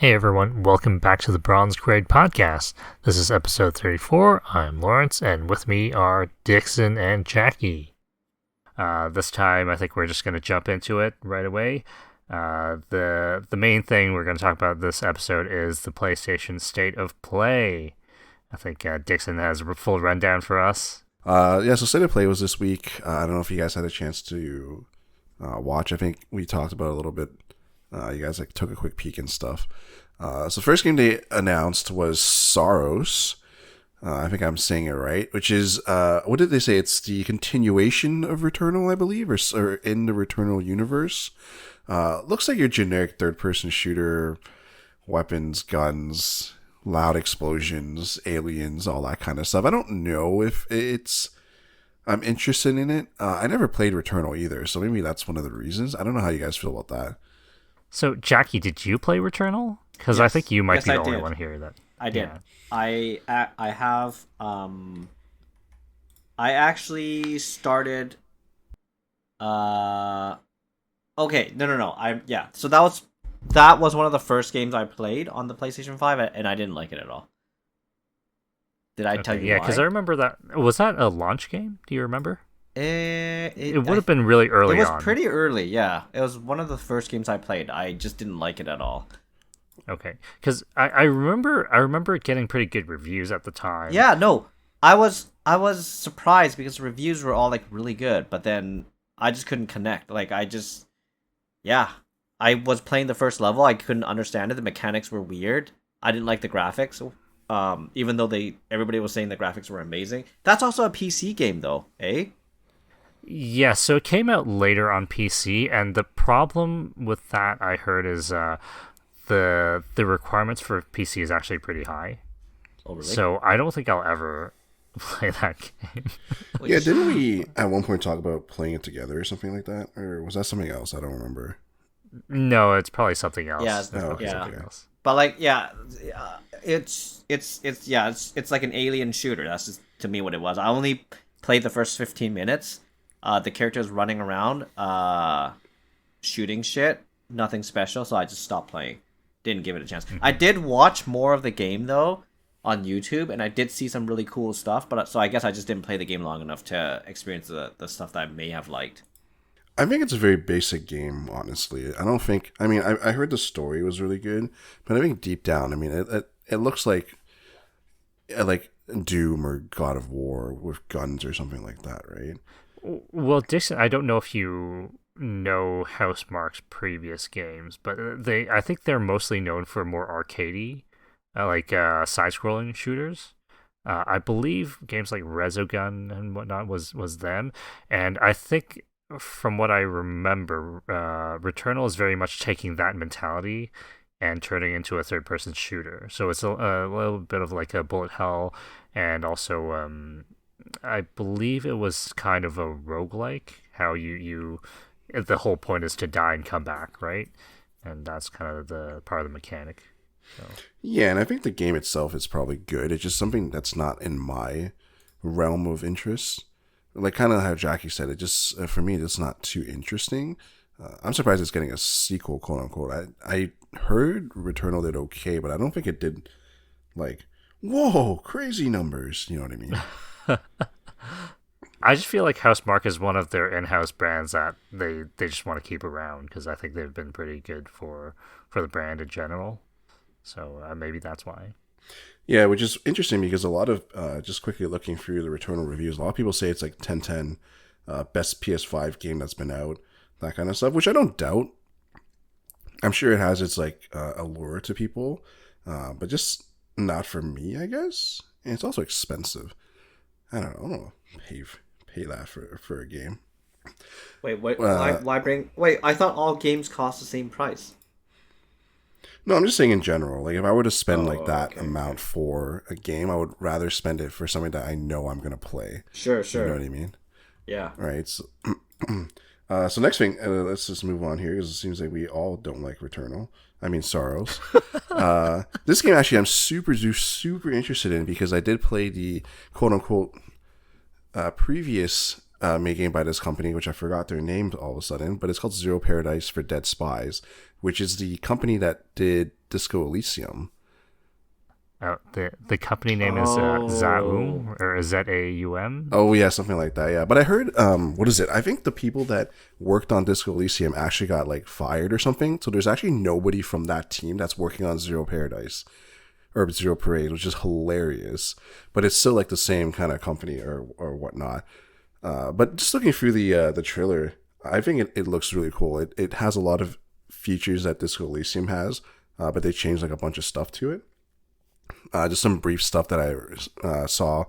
Hey everyone, welcome back to the Bronze Grade Podcast. This is episode 34. I'm Lawrence, and with me are Dixon and Jackie. This time, I think we're just going to jump into it right away. The main thing we're going to talk about this episode is the PlayStation State of Play. I think Dixon has a full rundown for us. So State of Play was this week. I don't know if you guys had a chance to watch. I think we talked about it a little bit. You guys took a quick peek and stuff. So the first game they announced was Saros. I think I'm saying it right. Which is, what did they say? It's the continuation of Returnal, I believe, or in the Returnal universe. Looks like your generic third-person shooter, weapons, guns, loud explosions, aliens, all that kind of stuff. I don't know if I'm interested in it. I never played Returnal either, so maybe that's one of the reasons. I don't know how you guys feel about that. So, Jackie, did you play Returnal? Because I think you might be the only one here that I did. Yeah. I have I actually started okay, no. So that was one of the first games I played on the PlayStation 5 and I didn't like it at all. Did I tell you Yeah, why? because I remember that. Was that a launch game? Do you remember? It would have been really early on. It was pretty early, yeah. It was one of the first games I played. I just didn't like it at all. Okay, because I remember it getting pretty good reviews at the time. Yeah, no, I was surprised because the reviews were all like really good, but then I just couldn't connect. I was playing the first level, I couldn't understand it. The mechanics were weird. I didn't like the graphics, even though everybody was saying the graphics were amazing. That's also a PC game, though, eh? Yeah, so it came out later on PC, and the problem with that I heard is the requirements for PC is actually pretty high. Oh, really? So I don't think I'll ever play that game. Yeah, didn't we at one point talk about playing it together or something like that? Or was that something else? I don't remember. No, it's probably something else. Yeah, Something else. But it's like an alien shooter. That's just, to me, what it was. I only played the first 15 minutes. The character's running around, shooting shit. Nothing special, so I just stopped playing. Didn't give it a chance. Mm-hmm. I did watch more of the game though on YouTube, and I did see some really cool stuff. So I guess I just didn't play the game long enough to experience the stuff that I may have liked. I think it's a very basic game, honestly. I don't think. I mean, I heard the story was really good, but I think deep down, I mean, it looks like Doom or God of War with guns or something like that, right? Well, Dixon, I don't know if you know Housemarque's previous games, but I think they're mostly known for more arcadey, side-scrolling shooters. I believe games like Resogun and whatnot was them, and I think from what I remember, Returnal is very much taking that mentality and turning into a third-person shooter. So it's a little bit of like a bullet hell, and also I believe it was kind of a roguelike, how you the whole point is to die and come back, right? And that's kind of the part of the mechanic. So. Yeah, and I think the game itself is probably good. It's just something that's not in my realm of interest. Like kind of how Jackie said, it just, for me, it's not too interesting. I'm surprised it's getting a sequel, quote unquote. I heard Returnal did okay, but I don't think it did, like, whoa, crazy numbers. You know what I mean? I just feel like Housemarque is one of their in-house brands that they just want to keep around, because I think they've been pretty good for the brand in general. So maybe that's why. Yeah, which is interesting because a lot of, just quickly looking through the Returnal reviews, a lot of people say it's like 10/10, best PS5 game that's been out, that kind of stuff, which I don't doubt. I'm sure it has its allure to people, but just not for me, I guess. And it's also expensive. I don't know. Pay that for a game. Wait, why bring? Wait, I thought all games cost the same price. No, I'm just saying in general. Like, if I were to spend that amount for a game, I would rather spend it for something that I know I'm gonna play. Sure. You know what I mean? Yeah. Right. So next thing, let's just move on here because it seems like we all don't like Returnal. I mean, Saros. This game actually I'm super interested in because I did play the quote unquote previous made game by this company, which I forgot their name all of a sudden, but it's called Zero Paradise for Dead Spies, which is the company that did Disco Elysium. Oh, the company name is Zaum, or Zaum. Oh yeah, something like that. Yeah, but I heard what is it? I think the people that worked on Disco Elysium actually got like fired or something. So there's actually nobody from that team that's working on Zero Paradise or Zero Parade, which is hilarious. But it's still like the same kind of company or whatnot. But just looking through the trailer, I think it looks really cool. It has a lot of features that Disco Elysium has, but they changed like a bunch of stuff to it. Just some brief stuff that I saw.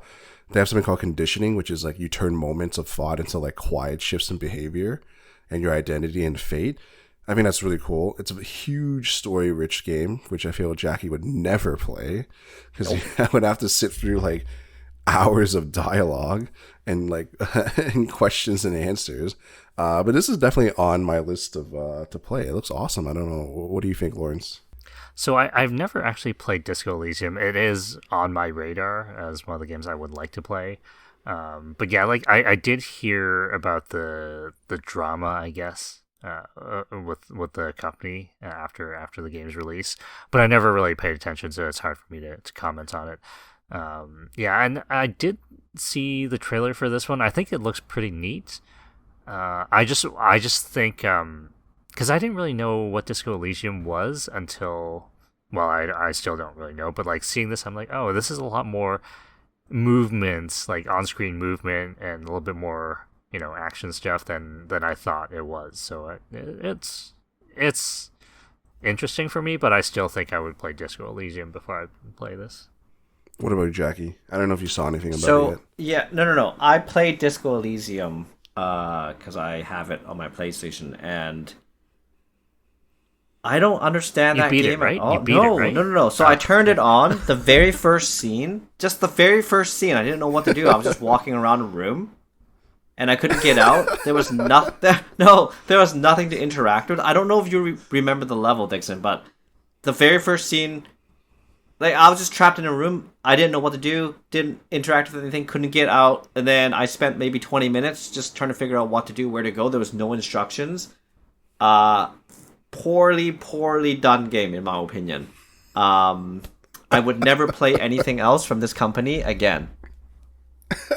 They have something called conditioning, which is like you turn moments of thought into like quiet shifts in behavior and your identity and fate. I think that's really cool. It's a huge story-rich game, which I feel Jackie would never play because I would have to sit through like hours of dialogue and like and questions and answers. But this is definitely on my list of to play. It looks awesome. I don't know. What do you think, Lawrence? So I've never actually played Disco Elysium. It is on my radar as one of the games I would like to play. But yeah, like I did hear about the drama, I guess, with the company after the game's release, but I never really paid attention, so it's hard for me to comment on it. Yeah, and I did see the trailer for this one. I think it looks pretty neat. I just think because I didn't really know what Disco Elysium was until, well, I still don't really know, but like seeing this, I'm like, oh, this is a lot more movements, like on-screen movement, and a little bit more, action stuff than I thought it was. So it's interesting for me, but I still think I would play Disco Elysium before I play this. What about Jackie? I don't know if you saw anything about it Yeah, yet. no. I played Disco Elysium because I have it on my PlayStation, and I don't understand You that beat game it, right? at all. You beat it, right? No. So I turned it on. The very first scene, just the very first scene, I didn't know what to do. I was just walking around a room, and I couldn't get out. There was nothing. No, there was nothing to interact with. I don't know if you remember the level, Dixon, but the very first scene, like I was just trapped in a room. I didn't know what to do. Didn't interact with anything. Couldn't get out. And then I spent maybe 20 minutes just trying to figure out what to do, where to go. There was no instructions. Poorly done game, in my opinion. I would never play anything else from this company again.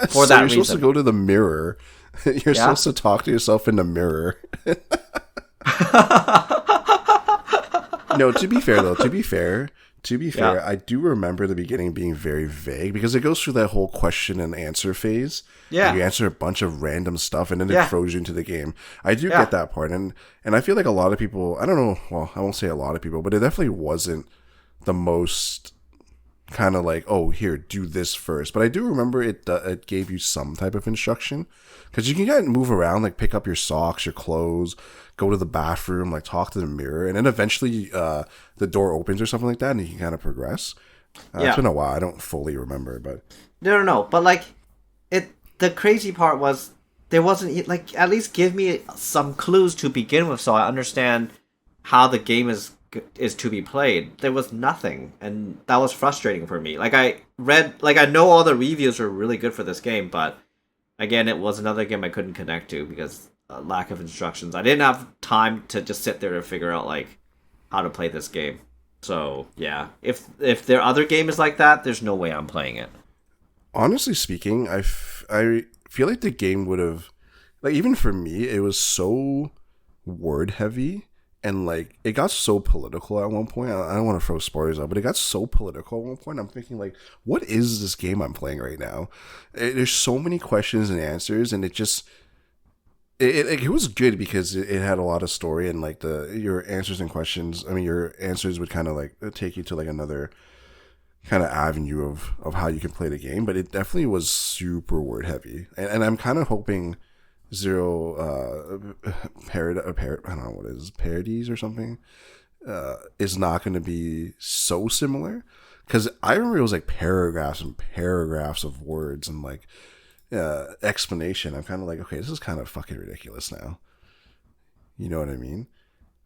For that you're reason. Supposed to go to the mirror. You're supposed to talk to yourself in the mirror. No, to be fair, yeah. I do remember the beginning being very vague because it goes through that whole question and answer phase. Yeah. You answer a bunch of random stuff and then it throws you into the game. I do get that part. And I feel like a lot of people, I don't know, well, I won't say a lot of people, but it definitely wasn't the most kind of like, oh, here, do this first. But I do remember it gave you some type of instruction because you can kind of move around, like pick up your socks, your clothes, go to the bathroom, like talk to the mirror, and then eventually the door opens or something like that, and you can kind of progress. It's been a while. I don't fully remember, but no. But like, the crazy part was there wasn't like at least give me some clues to begin with, so I understand how the game is to be played. There was nothing, and that was frustrating for me. Like I know all the reviews were really good for this game, but again, it was another game I couldn't connect to because lack of instructions. I didn't have time to just sit there and figure out like how to play this game. So yeah, if their other game is like that, there's no way I'm playing it. Honestly speaking, I feel like the game would have, like, even for me, it was so word heavy and like it got so political at one point. I don't want to throw spoilers out, but it got so political at one point. I'm thinking like, what is this game I'm playing right now? There's so many questions and answers, and it just. It was good because it had a lot of story and like your answers and questions. I mean, your answers would kind of like take you to like another kind of avenue of how you can play the game. But it definitely was super word heavy, and I'm kind of hoping Zero I don't know what it is, parodies or something is not going to be so similar because I remember it was like paragraphs and paragraphs of words and like. Explanation. I'm kind of like, okay, this is kind of fucking ridiculous now. You know what I mean?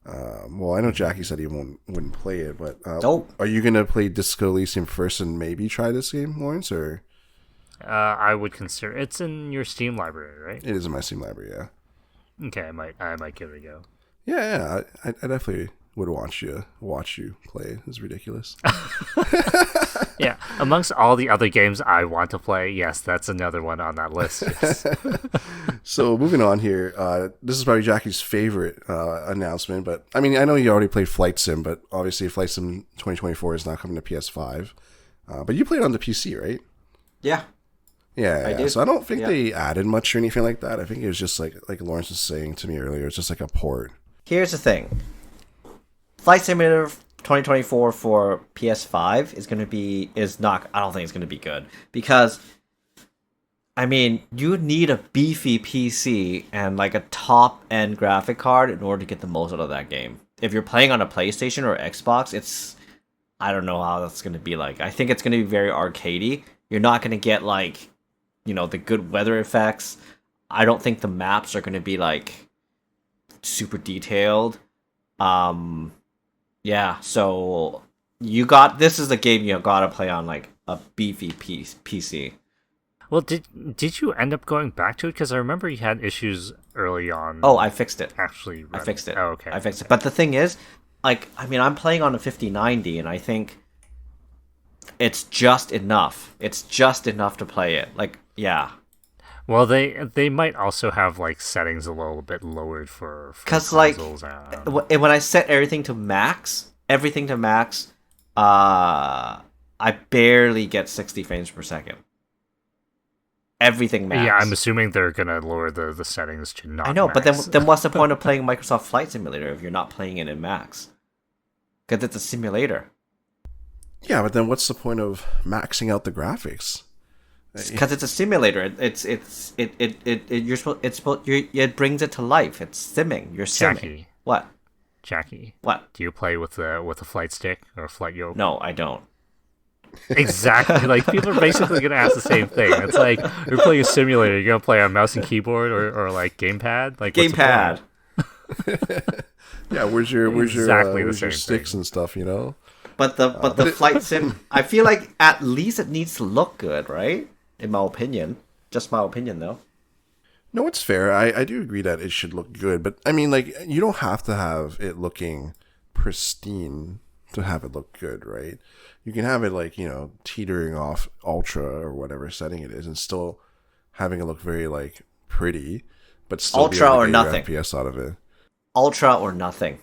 Well, I know Jackie said he wouldn't play it, but Nope. Are you gonna play Disco Elysium first and maybe try this game, Lawrence? Or I would consider it's in your Steam library, right? it is in my Steam library. Yeah. Okay, I might give it a go. Yeah. I definitely would watch you play. It's ridiculous. Yeah, amongst all the other games I want to play, yes, that's another one on that list. Yes. So moving on here, this is probably Jackie's favorite announcement, but I mean, I know you already played Flight Sim, but obviously Flight Sim 2024 is not coming to PS5. But you played on the PC, right? Yeah. Yeah, I did. So I don't think they added much or anything like that. I think it was just like Lawrence was saying to me earlier, it's just like a port. Here's the thing. Flight Simulator 2024 for PS5 I don't think it's going to be good, because I mean, you need a beefy PC and like a top end graphic card in order to get the most out of that game. If you're playing on a PlayStation or Xbox, I don't know how that's going to be like. I think it's going to be very arcadey. You're not going to get like, the good weather effects. I don't think the maps are going to be like super detailed. Yeah, so this is a game you got to play on like a beefy PC. Well, did you end up going back to it? Because I remember you had issues early on. Oh, I fixed it. Actually, I fixed it. Oh, okay. I fixed it. But the thing is, like, I mean, I'm playing on a 5090, and I think it's just enough. It's just enough to play it. Like, yeah. Well, they might also have like settings a little bit lowered for because consoles. When I set everything to max, I barely get 60 frames per second. Everything max. Yeah, I'm assuming they're gonna lower the settings to not. I know, max. but then what's the point of playing Microsoft Flight Simulator if you're not playing it in max? Because it's a simulator. Yeah, but then what's the point of maxing out the graphics? Because it's a simulator. It brings it to life. It's simming. You're simming. Jackie. What? Jackie. What? Do you play with a flight stick or a flight yoke? No, I don't. Exactly. Like, people are basically gonna ask the same thing. It's like, you're playing a simulator. You're gonna play on mouse and keyboard or like gamepad. Like, gamepad. Yeah, where's your Exactly where's your the same sticks thing. and stuff? But the flight sim, I feel like at least it needs to look good, right? In my opinion, just my opinion though. No, it's fair. I do agree that it should look good, but I mean, like, you don't have to have it looking pristine to have it look good, right? You can have it like, teetering off ultra or whatever setting it is, and still having it look very like pretty, but still Ultra be able to or get nothing. your FPS out of it. Ultra or nothing.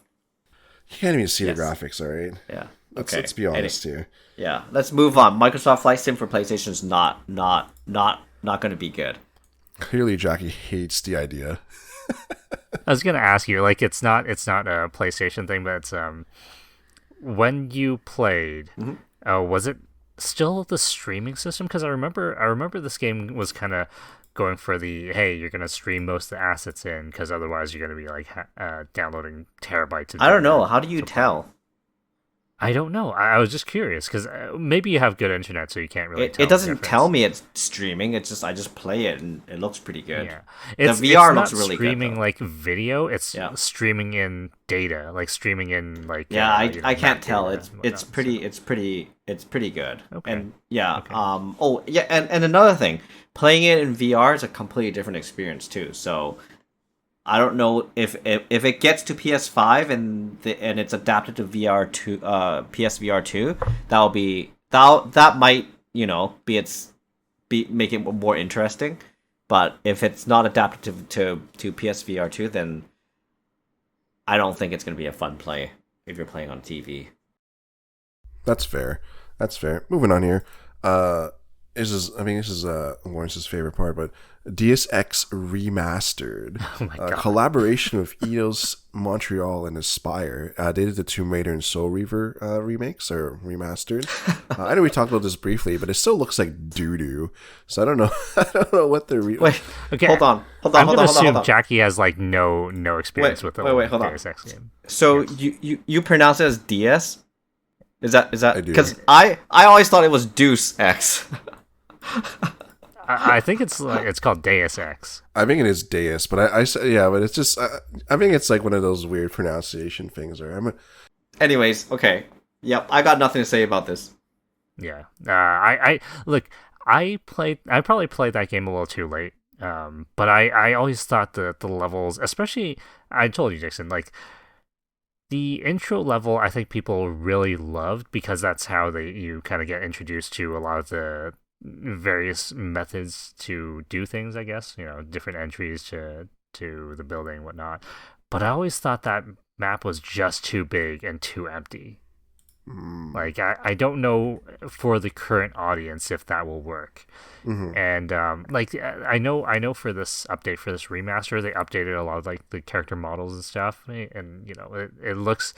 You can't even see Yes. the graphics, all right? Yeah. Let's be honest here. Yeah. Let's move on. Microsoft Flight Sim for PlayStation is not going to be good. Clearly, Jackie hates the idea. I was gonna ask you, like, it's not a PlayStation thing, but it's when you played, was it still the streaming system? Because I remember this game was kind of going for the, hey, you're gonna stream most of the assets in, because otherwise you're gonna be like downloading terabytes of I don't data know. How do you to tell? I don't know. I was just curious because maybe you have good internet, so you can't really. It doesn't tell me it's streaming. It's just I just play it and it looks pretty good. Yeah, The VR it's looks not really good, streaming though. like video. It's streaming in data, like streaming in like. Yeah, I can't map tell. data It's and whatnot, it's pretty good. Okay. And yeah. Okay. Oh yeah. And another thing, playing it in VR is a completely different experience too. So I don't know if it gets to PS5 and it's adapted to VR2, PSVR2, that might make it more interesting. But if it's not adapted to PSVR2, then I don't think it's going to be a fun play if you're playing on TV. That's fair. Moving on here. This is Lawrence's favorite part, but Deus Ex Remastered, Oh my God. collaboration with Eidos Montreal and Aspire. They did the Tomb Raider and Soul Reaver remakes or remastered. I know we talked about this briefly, but it still looks like doo doo. So I don't know. I don't know what the Wait, Okay, hold on. I'm gonna assume Jackie has like no experience with the wait, hold on. Deus Ex game. So you pronounce it as DS? Is that I do. because I always thought it was Deuce X. I think it's called Deus Ex. I think it is Deus, but I say yeah, but it's just I think it's like one of those weird pronunciation things. Or Anyways, okay. Yep, I got nothing to say about this. Yeah. I look. I probably played that game a little too late. But I always thought the levels, especially, I told you, Dixon, like, The intro level, I think people really loved because that's how you kind of get introduced to a lot of the various methods to do things. I guess different entries to the building and whatnot. But I always thought that map was just too big and too empty. Like I don't know for the current audience if that will work. And like I know for this update, for this remaster, they updated a lot of like the character models and stuff, and it looks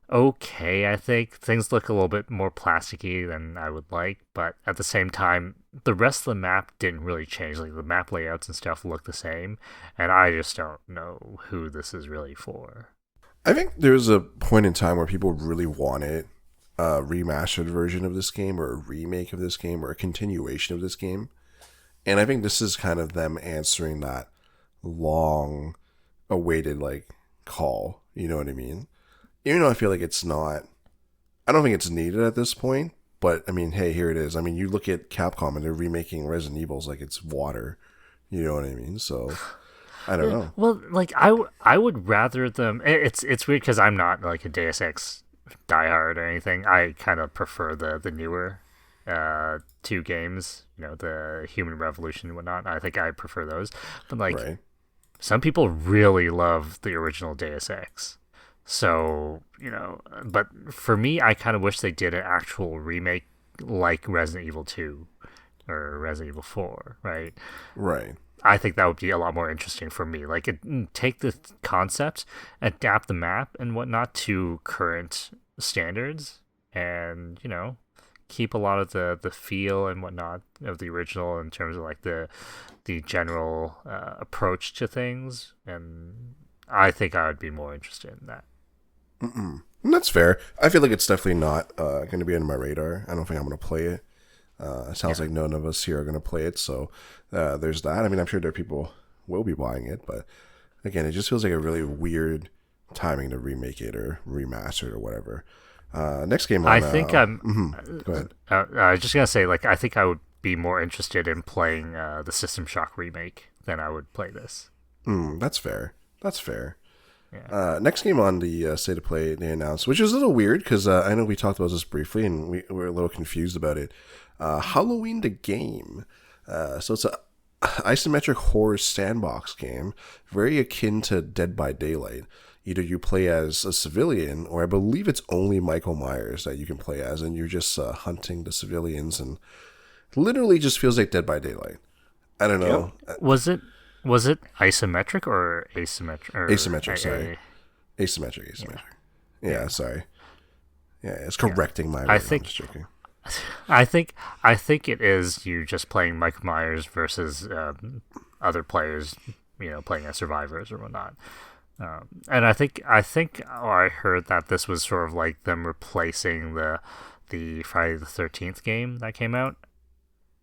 okay. I think things look a little bit more plasticky than I would like, but at the same time, the rest of the map didn't really change. Like the map layouts and stuff look the same, and I just don't know who this is really for. I think there was a point in time where people really wanted a remastered version of this game, or a remake of this game, or a continuation of this game. And I think this is kind of them answering that long awaited like call. You know what I mean? Even though I feel like it's not, I don't think it's needed at this point. But I mean, hey, here it is. I mean, you look at Capcom and they're remaking Resident Evils like it's water. You know what I mean? So I don't know. Well, like I would rather them. It's weird because I'm not like a Deus Ex diehard or anything. I kind of prefer the newer two games. The Human Revolution and whatnot. I think I prefer those. But like some people really love the original Deus Ex. So but for me, I kind of wish they did an actual remake like Resident Evil 2 or Resident Evil 4, right? Right. I think that would be a lot more interesting for me. Like, take the concept, adapt the map and whatnot to current standards, and keep a lot of the feel and whatnot of the original in terms of like the general approach to things. And I think I would be more interested in that. That's fair. I feel like it's definitely not going to be on my radar. I don't think I'm going to play it. It sounds like none of us here are going to play it, so there's that. I mean, I'm sure there are people will be buying it, but again, it just feels like a really weird timing to remake it or remaster it or whatever. Next game on, I think go ahead. I was just going to say, like, I think I would be more interested in playing the System Shock remake than I would play this. That's fair. Yeah. Next game on the State of Play they announced, which was a little weird because I know we talked about this briefly and we were a little confused about it. Halloween the game. So it's a isometric horror sandbox game, very akin to Dead by Daylight. Either you play as a civilian, or I believe it's only Michael Myers that you can play as, and you're just hunting the civilians, and literally just feels like Dead by Daylight. I don't know. Yep. Was it isometric or asymmetric? Asymmetric, sorry. Asymmetric. Yeah, sorry. Yeah, it's correcting my. I'm just joking. I think it is you just playing Mike Myers versus other players, playing as survivors or whatnot. And I think I heard that this was sort of like them replacing the Friday the 13th game that came out.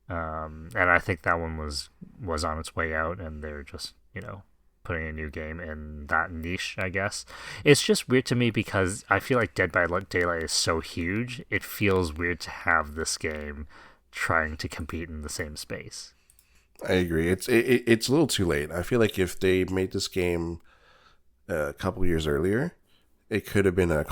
And I think that one was on its way out, and they're just putting a new game in that niche, I guess. It's just weird to me because I feel like Dead by Daylight is so huge. It feels weird to have this game trying to compete in the same space. I agree. It's a little too late. I feel like if they made this game a couple years earlier, it could have been it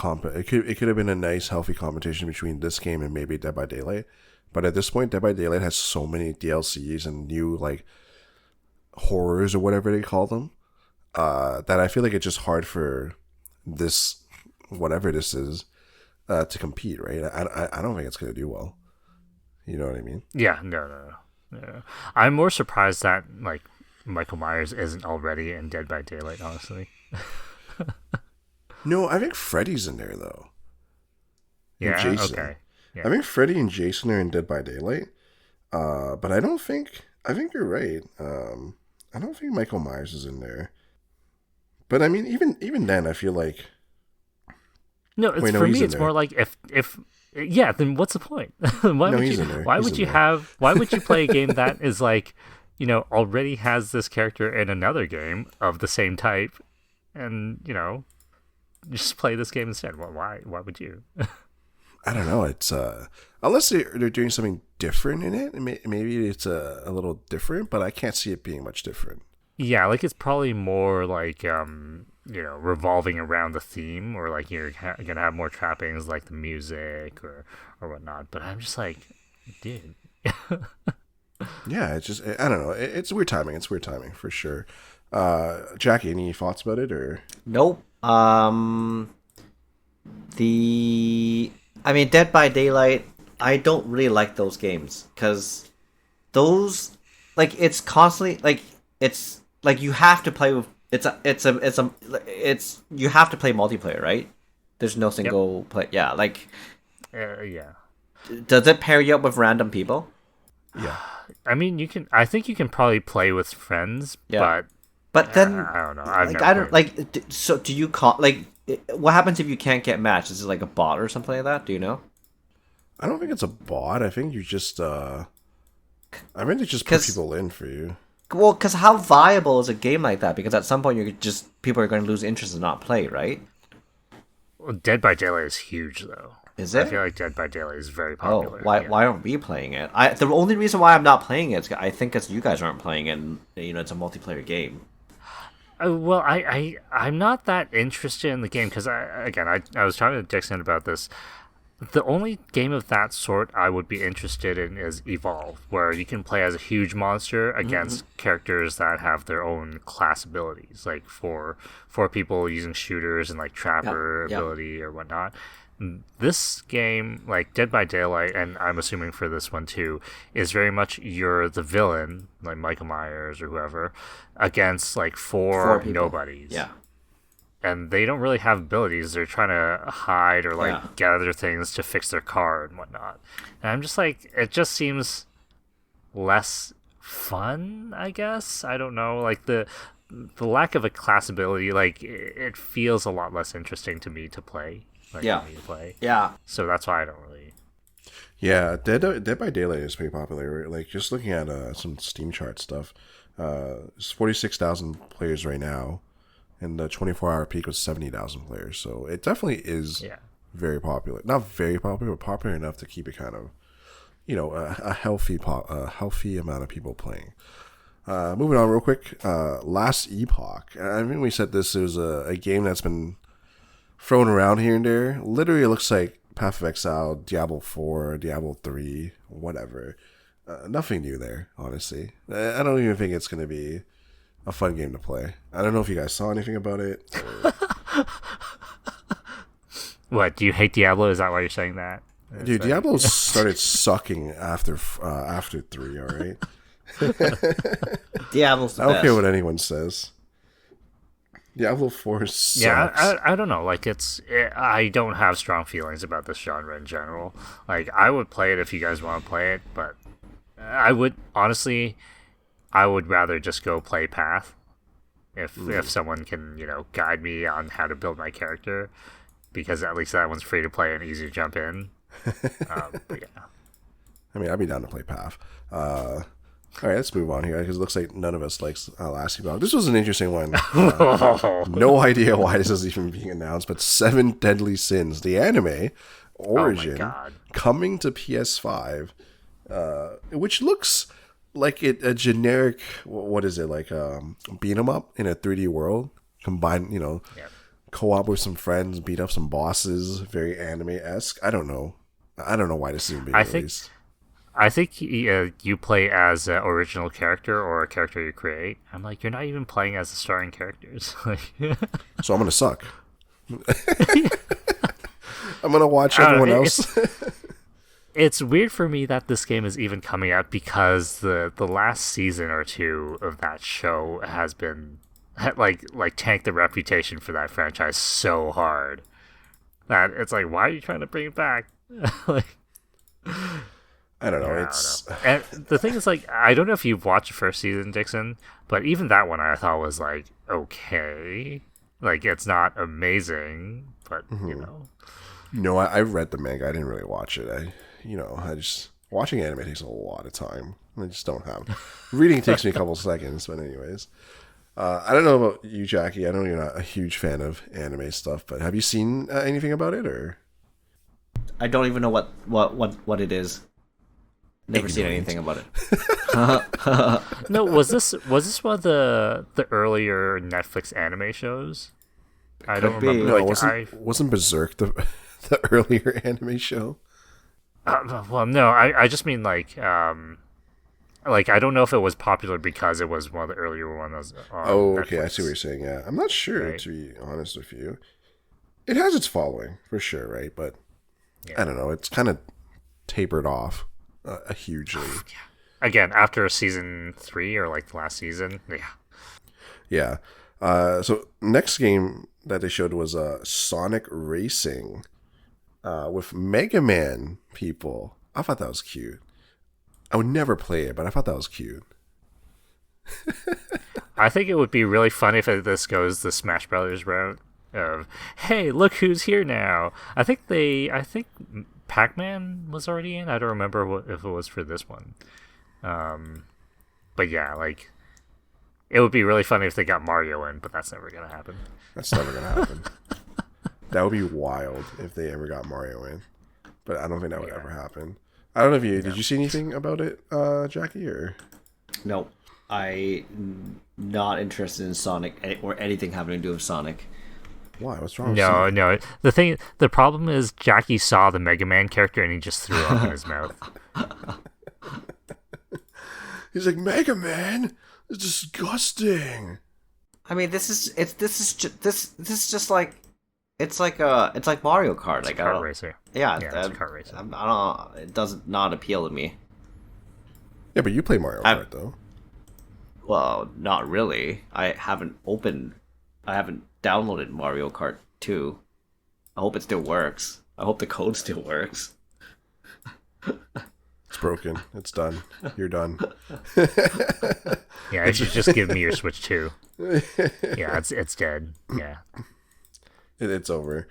could have been a nice, healthy competition between this game and maybe Dead by Daylight. But at this point, Dead by Daylight has so many DLCs and new like horrors or whatever they call them, that I feel like it's just hard for this, whatever this is, to compete, right? I don't think it's going to do well. You know what I mean? Yeah, no. I'm more surprised that like Michael Myers isn't already in Dead by Daylight, honestly. No, I think Freddy's in there though. Yeah, Jason. okay. Yeah. I think Freddy and Jason are in Dead by Daylight. But I think you're right. I don't think Michael Myers is in there. But I mean, even then, I feel like for me, it's more like if yeah, then what's the point? Why would you play a game that is like, already has this character in another game of the same type, and just play this game instead? Well, why would you? I don't know. It's unless they're doing something different in it. Maybe it's a little different, but I can't see it being much different. Yeah, like it's probably more like revolving around the theme, or like you're gonna have more trappings like the music or whatnot. But I'm just like, dude. Yeah, it's just I don't know. It's weird timing. It's weird timing for sure. Jackie, any thoughts about it or? Nope. Dead by Daylight. I don't really like those games because those, like, it's constantly like it's like you have to play with it's you have to play multiplayer, right? There's no single play. Yeah, like Yeah. Does it pair you up with random people? Yeah. I mean, I think you can probably play with friends, Yeah. but But then I don't know. I don't like. So do you call like? What happens if you can't get matched? Is it like a bot or something like that? Do you know? I don't think it's a bot. I think you just I mean, they just put people in for you. Well, because how viable is a game like that? Because at some point people are going to lose interest and not play, right? Well, Dead by Daylight is huge, though. Is it? I feel like Dead by Daylight is very Oh, popular. why aren't we playing it? The only reason why I'm not playing it is I think it's you guys aren't playing it. And, it's a multiplayer game. Well, I'm not that interested in the game because I was talking to Dixon about this. The only game of that sort I would be interested in is Evolve, where you can play as a huge monster against characters that have their own class abilities, like for people using shooters and like trapper ability or whatnot. This game, like Dead by Daylight, and I'm assuming for this one too, is very much you're the villain, like Michael Myers or whoever, against like four nobodies. Yeah. And they don't really have abilities. They're trying to hide or like gather things to fix their car and whatnot. And I'm just like, it just seems less fun, I guess. I don't know. Like the lack of a class ability, like it feels a lot less interesting to me to play. Yeah. So that's why I don't really. Yeah, Dead by Daylight is pretty popular. Like just looking at some Steam chart stuff, it's 46,000 players right now, and the 24-hour peak was 70,000 players. So it definitely is very popular. Not very popular, but popular enough to keep it kind of, a healthy amount of people playing. Moving on real quick, Last Epoch. I mean, we said this was a game that's been thrown around here and there. Literally, it looks like Path of Exile, Diablo 4, Diablo 3, whatever. Nothing new there, honestly. I don't even think it's going to be a fun game to play. I don't know if you guys saw anything about it. What, do you hate Diablo? Is that why you're saying that? Dude, Diablo started sucking after 3, alright? Diablo's the I don't best. care what anyone says. Diablo 4 sucks. Yeah, I don't know. Like, I don't have strong feelings about this genre in general. Like, I would play it if you guys want to play it, but I would rather just go play Path if someone can, guide me on how to build my character, because at least that one's free to play and easy to jump in. But yeah. I mean, I'd be down to play Path. All right, let's move on here because it looks like none of us likes Last Epoch. This was an interesting one. No idea why this is even being announced, but Seven Deadly Sins, the anime origin, coming to PS5, which looks like a generic. What is it like? Beat 'em up in a 3D world, combined. Co-op with some friends, beat up some bosses, very anime-esque. I don't know why this is being released. I think you play as an original character or a character you create. I'm like, you're not even playing as the starring characters. So I'm gonna suck. I'm gonna watch everyone else. It's weird for me that this game is even coming out because the last season or two of that show has been like tanked the reputation for that franchise so hard that it's like, why are you trying to bring it back? I don't know. I don't know. And the thing is, like, I don't know if you've watched the first season, Dixon, but even that one I thought was like okay. Like, it's not amazing, but No, I read the manga. I didn't really watch it. Watching anime takes a lot of time. I just don't have. Reading takes me a couple seconds, but anyways. I don't know about you, Jackie. I know you're not a huge fan of anime stuff, but have you seen anything about it, or? I don't even know what it is. Never seen anything about it. No, was this one of the earlier Netflix anime shows? I don't Could be. remember. No, Like, wasn't Berserk the the earlier anime show? well, no, I just mean like I don't know if it was popular because it was one of the earlier ones on Oh, Netflix. okay, I see what you're saying. Yeah, I'm not sure Right. to be honest with you. It has its following for sure, right? But I don't know. It's kind of tapered off hugely. Again, after season 3 or like the last season, yeah. Yeah. So next game that they showed was Sonic Racing with Mega Man people. I thought that was cute. I would never play it, but I thought that was cute. I think it would be really funny if this goes the Smash Brothers route of, hey, look who's here now. I think Pac-Man was already in. I don't remember if it was for this one. But yeah, like, it would be really funny if they got Mario in, but that's never gonna happen. That's never gonna happen. That would be wild if they ever got Mario in, but I don't think that would ever happen. I don't know if did you see anything about it, Jackie? Or No, not interested in Sonic or anything having to do with Sonic. why? What's wrong? With No, Sonic? no. The problem is Jackie saw the Mega Man character and he just threw up in his mouth. He's like, Mega Man. It's disgusting. I mean, this is just like it's like Mario Kart. Like, I Kart don't, racer. yeah, Yeah, it's a kart racer. I don't know. It does not appeal to me. Yeah, but you play Mario Kart though. Well, not really. I haven't downloaded Mario Kart 2. I hope it still works. I hope the code still works. It's broken. It's done. You're done. Yeah, you should just give me your Switch 2. Yeah, it's dead. Yeah. It's over.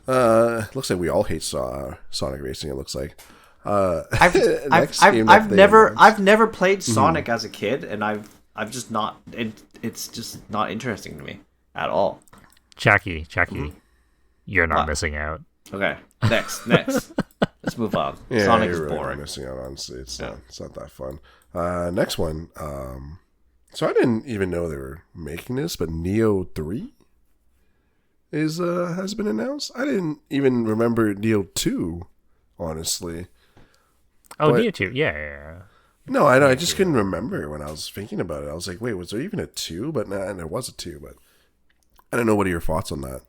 Looks like we all hate Sonic Racing. It looks like. I've never played Sonic as a kid, and I've just not. It's just not interesting to me at all. Jackie, you're not missing out. Okay, next. Let's move on. Yeah, Sonic you're is really boring. missing out. Honestly, it's not that fun. Next one. So I didn't even know they were making this, but Neo 3 has been announced. I didn't even remember Neo 2, honestly. Oh, But- Neo 2. Yeah. No, I know. I just couldn't remember when I was thinking about it. I was like, wait, was there even a 2? But nah, and there was a 2, but I don't know. What are your thoughts on that?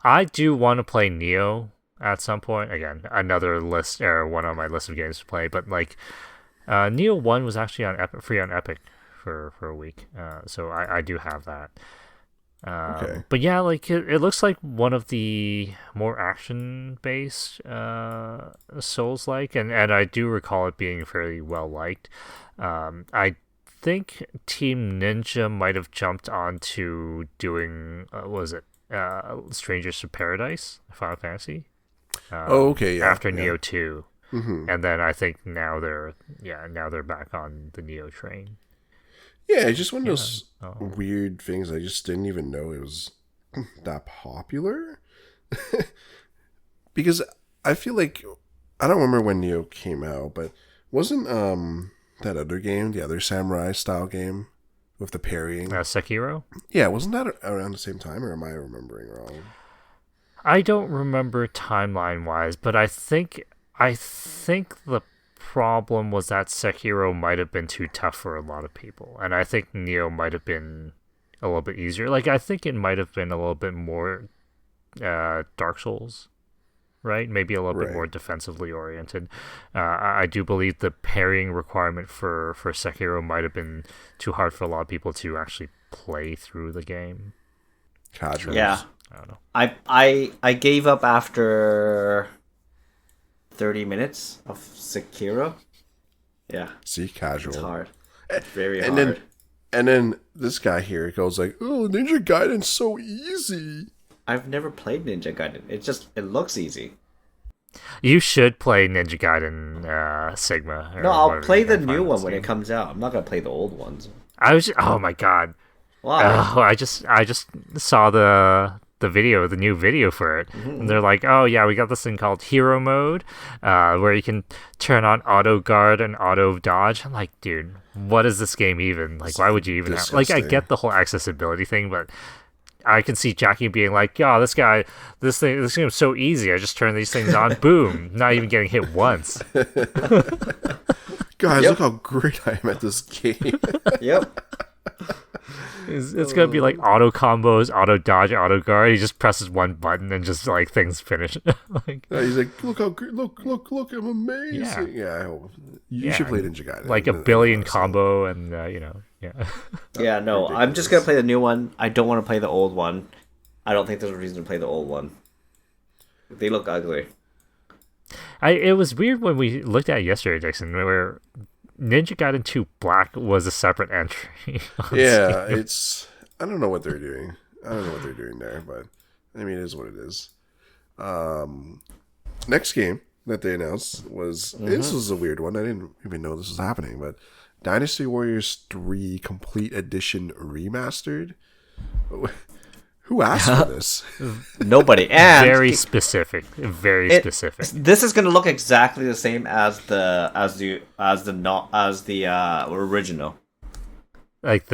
I do want to play Neo at some point. Again, another list or one on my list of games to play. But like, Neo 1 was actually on free on Epic for a week. So I do have that. Okay. But yeah, like it looks like one of the more action-based Souls-like, and I do recall it being fairly well liked. I think Team Ninja might have jumped onto doing what was it Strangers of Paradise, Final Fantasy. Oh, okay. Yeah. After yeah. Neo 2, Mhm. and then I think now they're back on the Neo train. Yeah, it's just one of those Oh. weird things. I just didn't even know it was that popular. Because I feel like I don't remember when Neo came out, but wasn't that other game, the other samurai style game with the parrying? Sekiro. Yeah, wasn't that around the same time, or am I remembering wrong? I don't remember timeline wise, but I think the problem was that Sekiro might have been too tough for a lot of people, and I think Neo might have been a little bit easier. Like I think it might have been a little bit more Dark Souls, right? Maybe a little bit Right. more defensively oriented. I do believe the parrying requirement for Sekiro might have been too hard for a lot of people to actually play through the game. Casuals. Yeah, I don't know. I gave up after 30 minutes of Sekiro. Yeah, See, casual. it's hard. It's very And hard. then this guy here goes like, "Oh, Ninja Gaiden's so easy." I've never played Ninja Gaiden. It looks easy. You should play Ninja Gaiden Sigma. or No, I'll whatever play you the can new find one on when Steam. it comes out. I'm not gonna play the old ones. Oh my god. Why? Oh, I just saw the video, the new video for it, and they're like, oh yeah, we got this thing called Hero Mode, where you can turn on auto guard and auto dodge. I'm like, dude, what is this game even? Like, why would you even have? Like, I Disgusting. get the whole accessibility thing, but I can see Jackie being like, "Yo, this game's so easy. I just turn these things on, boom, not even getting hit once." Guys, Yep. look how great I am at this game. Yep. It's gonna be like auto combos, auto dodge, auto guard. He just presses one button and just like things finish. Like, He's like, look how great, look, I'm amazing. Yeah, I hope. You should play Ninja Gaiden. like a billion combo, and yeah. Yeah, no, I'm just gonna play the new one. I don't want to play the old one. I don't think there's a reason to play the old one. They look ugly. It was weird when we looked at it yesterday, Jason, where Ninja Gaiden 2 Black was a separate entry. Yeah, I don't know what they're doing. I don't know what they're doing there, but I mean, it is what it is. Next game that they announced was this was a weird one. I didn't even know this was happening, but Dynasty Warriors 3 Complete Edition Remastered. Who asked for this? Nobody. And Very specific. Very specific. This is gonna look exactly the same as the original. Like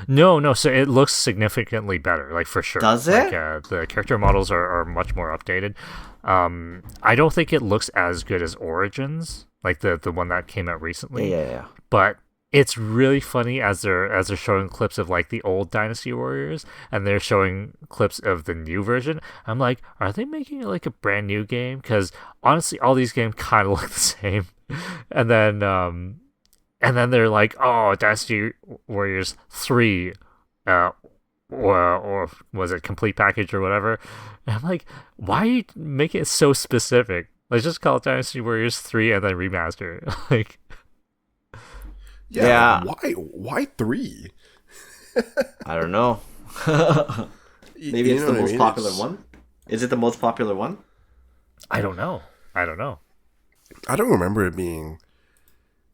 no, so it looks significantly better, like for sure. Does Like, it? the character models are much more updated. I don't think it looks as good as Origins, like the one that came out recently. Yeah. But it's really funny as they're showing clips of like the old Dynasty Warriors, and they're showing clips of the new version. I'm like, are they making it like a brand new game? Because honestly, all these games kind of look the same. And then they're like, oh, Dynasty Warriors 3, or was it complete package or whatever? And I'm like, why are you making it so specific? Let's just call it Dynasty Warriors 3 and then remaster. Like, Yeah. Why 3? I don't know. Maybe it's the most popular one. Is it the most popular one? I don't know. I don't remember it being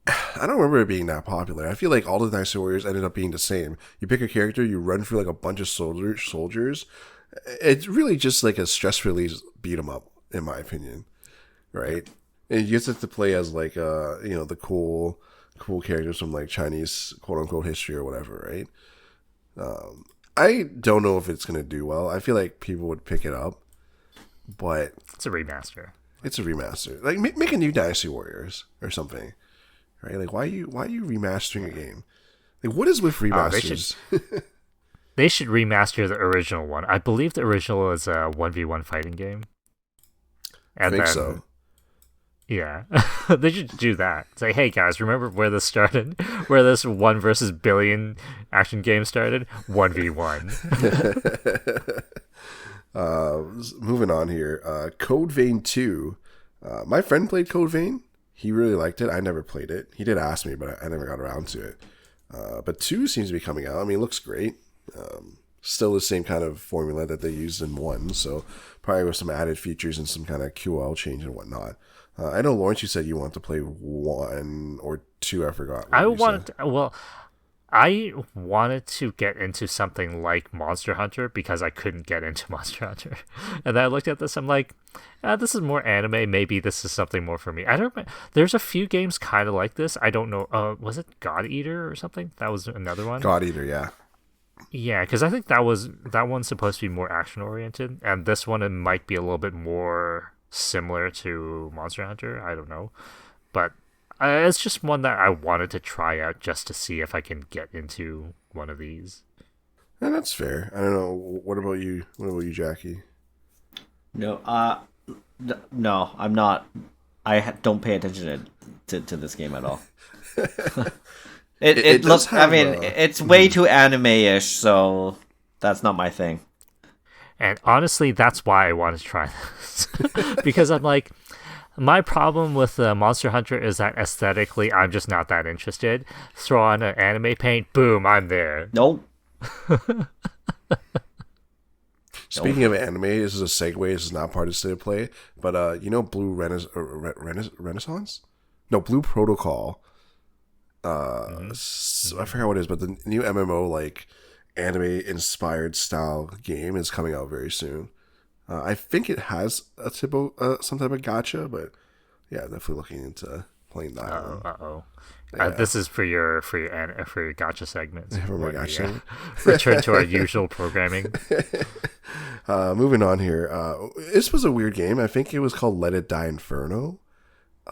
that popular. I feel like all the Dynasty Warriors ended up being the same. You pick a character, you run through like a bunch of soldiers. It's really just like a stress release beat 'em up, in my opinion, right? And you just have to play as like the cool characters from like Chinese quote unquote history or whatever, right? I don't know if it's gonna do well. I feel like people would pick it up, but it's a remaster. It's a remaster. Like make a new Dynasty Warriors or something. Right? Like why are you remastering a game? Like what is with remasters? They should remaster the original one. I believe the original is a 1v1 fighting game. I think so. Yeah. They should do that. Say, hey guys, remember where this started? Where this 1 versus billion action game started? 1v1. Moving on here. Code Vein 2. My friend played Code Vein. He really liked it. I never played it. He did ask me, but I never got around to it. But 2 seems to be coming out. I mean, it looks great. Still the same kind of formula that they used in 1, so probably with some added features and some kind of QoL change and whatnot. I know, Lawrence, you said you want to play 1 or 2. I forgot. I wanted to get into something like Monster Hunter because I couldn't get into Monster Hunter. And then I looked at this, I'm like, this is more anime. Maybe this is something more for me. I don't know. There's a few games kind of like this. I don't know. Was it God Eater or something? That was another one. God Eater, yeah. Yeah, because I think that one's supposed to be more action oriented, and this one, it might be a little bit more similar to Monster Hunter. I don't know, but it's just one that I wanted to try out just to see if I can get into one of these. And that's fair. I don't know. What about you? What about you, Jackie? No, no, I'm not. I don't pay attention to this game at all. It looks. I mean, it's way too anime-ish, so that's not my thing. And honestly, that's why I wanted to try this. Because I'm like, my problem with Monster Hunter is that aesthetically, I'm just not that interested. Throw on an anime paint, boom, I'm there. Nope. Speaking of anime, this is a segue. This is not part of State of Play, but Blue Renaissance? No, Blue Protocol. I forgot what it is, but the new MMO like anime inspired style game is coming out very soon. I think it has a some type of gacha, but yeah, definitely looking into playing that. This is for your gotcha segments. For my where gotcha we, segment. return to our usual programming. Moving on here. This was a weird game. I think it was called Let It Die Inferno.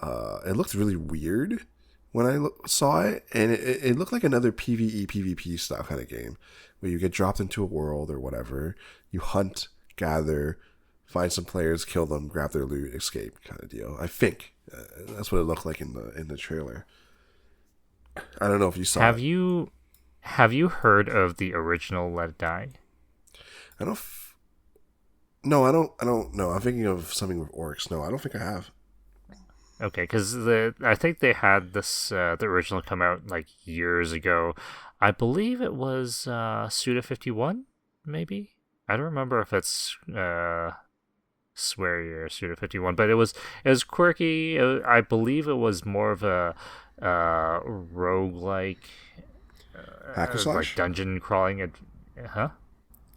It looked really weird when I saw it, and it looked like another PvE, PvP style kind of game where you get dropped into a world or whatever. You hunt, gather, find some players, kill them, grab their loot, escape kind of deal. I think that's what it looked like in the trailer. I don't know if you saw Have it. you heard of the original Let It Die? No, I don't know. I'm thinking of something with orcs. No, I don't think I have. Okay, because I think they had this the original come out like years ago. I believe it was Suda51, maybe. I don't remember if it's Swery or Suda51, but it was quirky. I believe it was more of a roguelike Hack and slash? like dungeon crawling. Huh?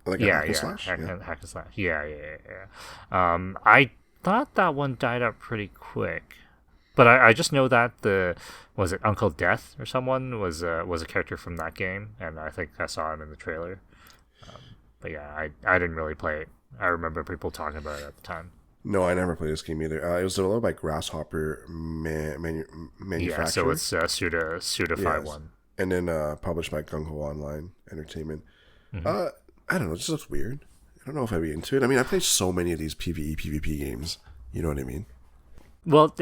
Like a hack and slash? Hack and slash. Yeah. I thought that one died out pretty quick, but I just know that was it Uncle Death or someone was a character from that game, and I think I saw him in the trailer. But yeah, I didn't really play it. I remember people talking about it at the time. No, I never played this game either. It was developed by Grasshopper Manufacturing. Yeah, so it's Suda 5-1. And then published by Gung Ho Online Entertainment. Mm-hmm. I don't know, it just looks weird. I don't know if I'd be into it. I mean, I played so many of these PvE, PvP games. You know what I mean? Well,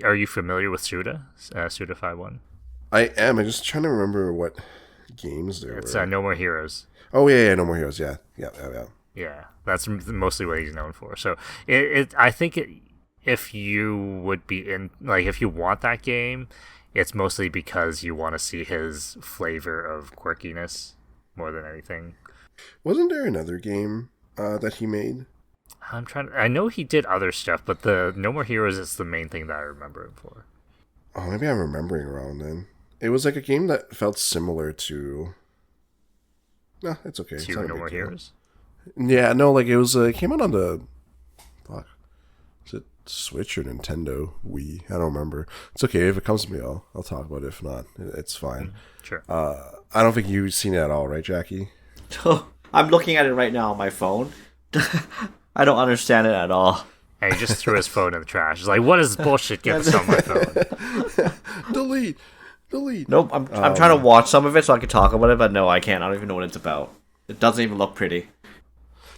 are you familiar with Suda 5-1? I am. I'm just trying to remember what games there It's were. No More Heroes. Oh, yeah, No More Heroes. Yeah. Yeah, that's mostly what he's known for. So I think if you would be in, like, if you want that game, it's mostly because you want to see his flavor of quirkiness more than anything. Wasn't there another game that he made? I know he did other stuff, but the No More Heroes is the main thing that I remember him for. Oh, maybe I'm remembering wrong then. It was like a game that felt similar to... No, it's okay. It's To not a No big More deal. Heroes? Yeah, no, like it was. It came out on the. Fuck. Is it Switch or Nintendo Wii? I don't remember. It's okay if it comes to me. I'll talk about it. If not, it's fine. Sure. I don't think you've seen it at all, right, Jackie? I'm looking at it right now on my phone. I don't understand it at all. And he just threw his phone in the trash. He's like, "What is this bullshit? Get this on my phone." Delete. Nope, I'm trying to watch some of it so I can talk about it, but no, I can't. I don't even know what it's about. It doesn't even look pretty.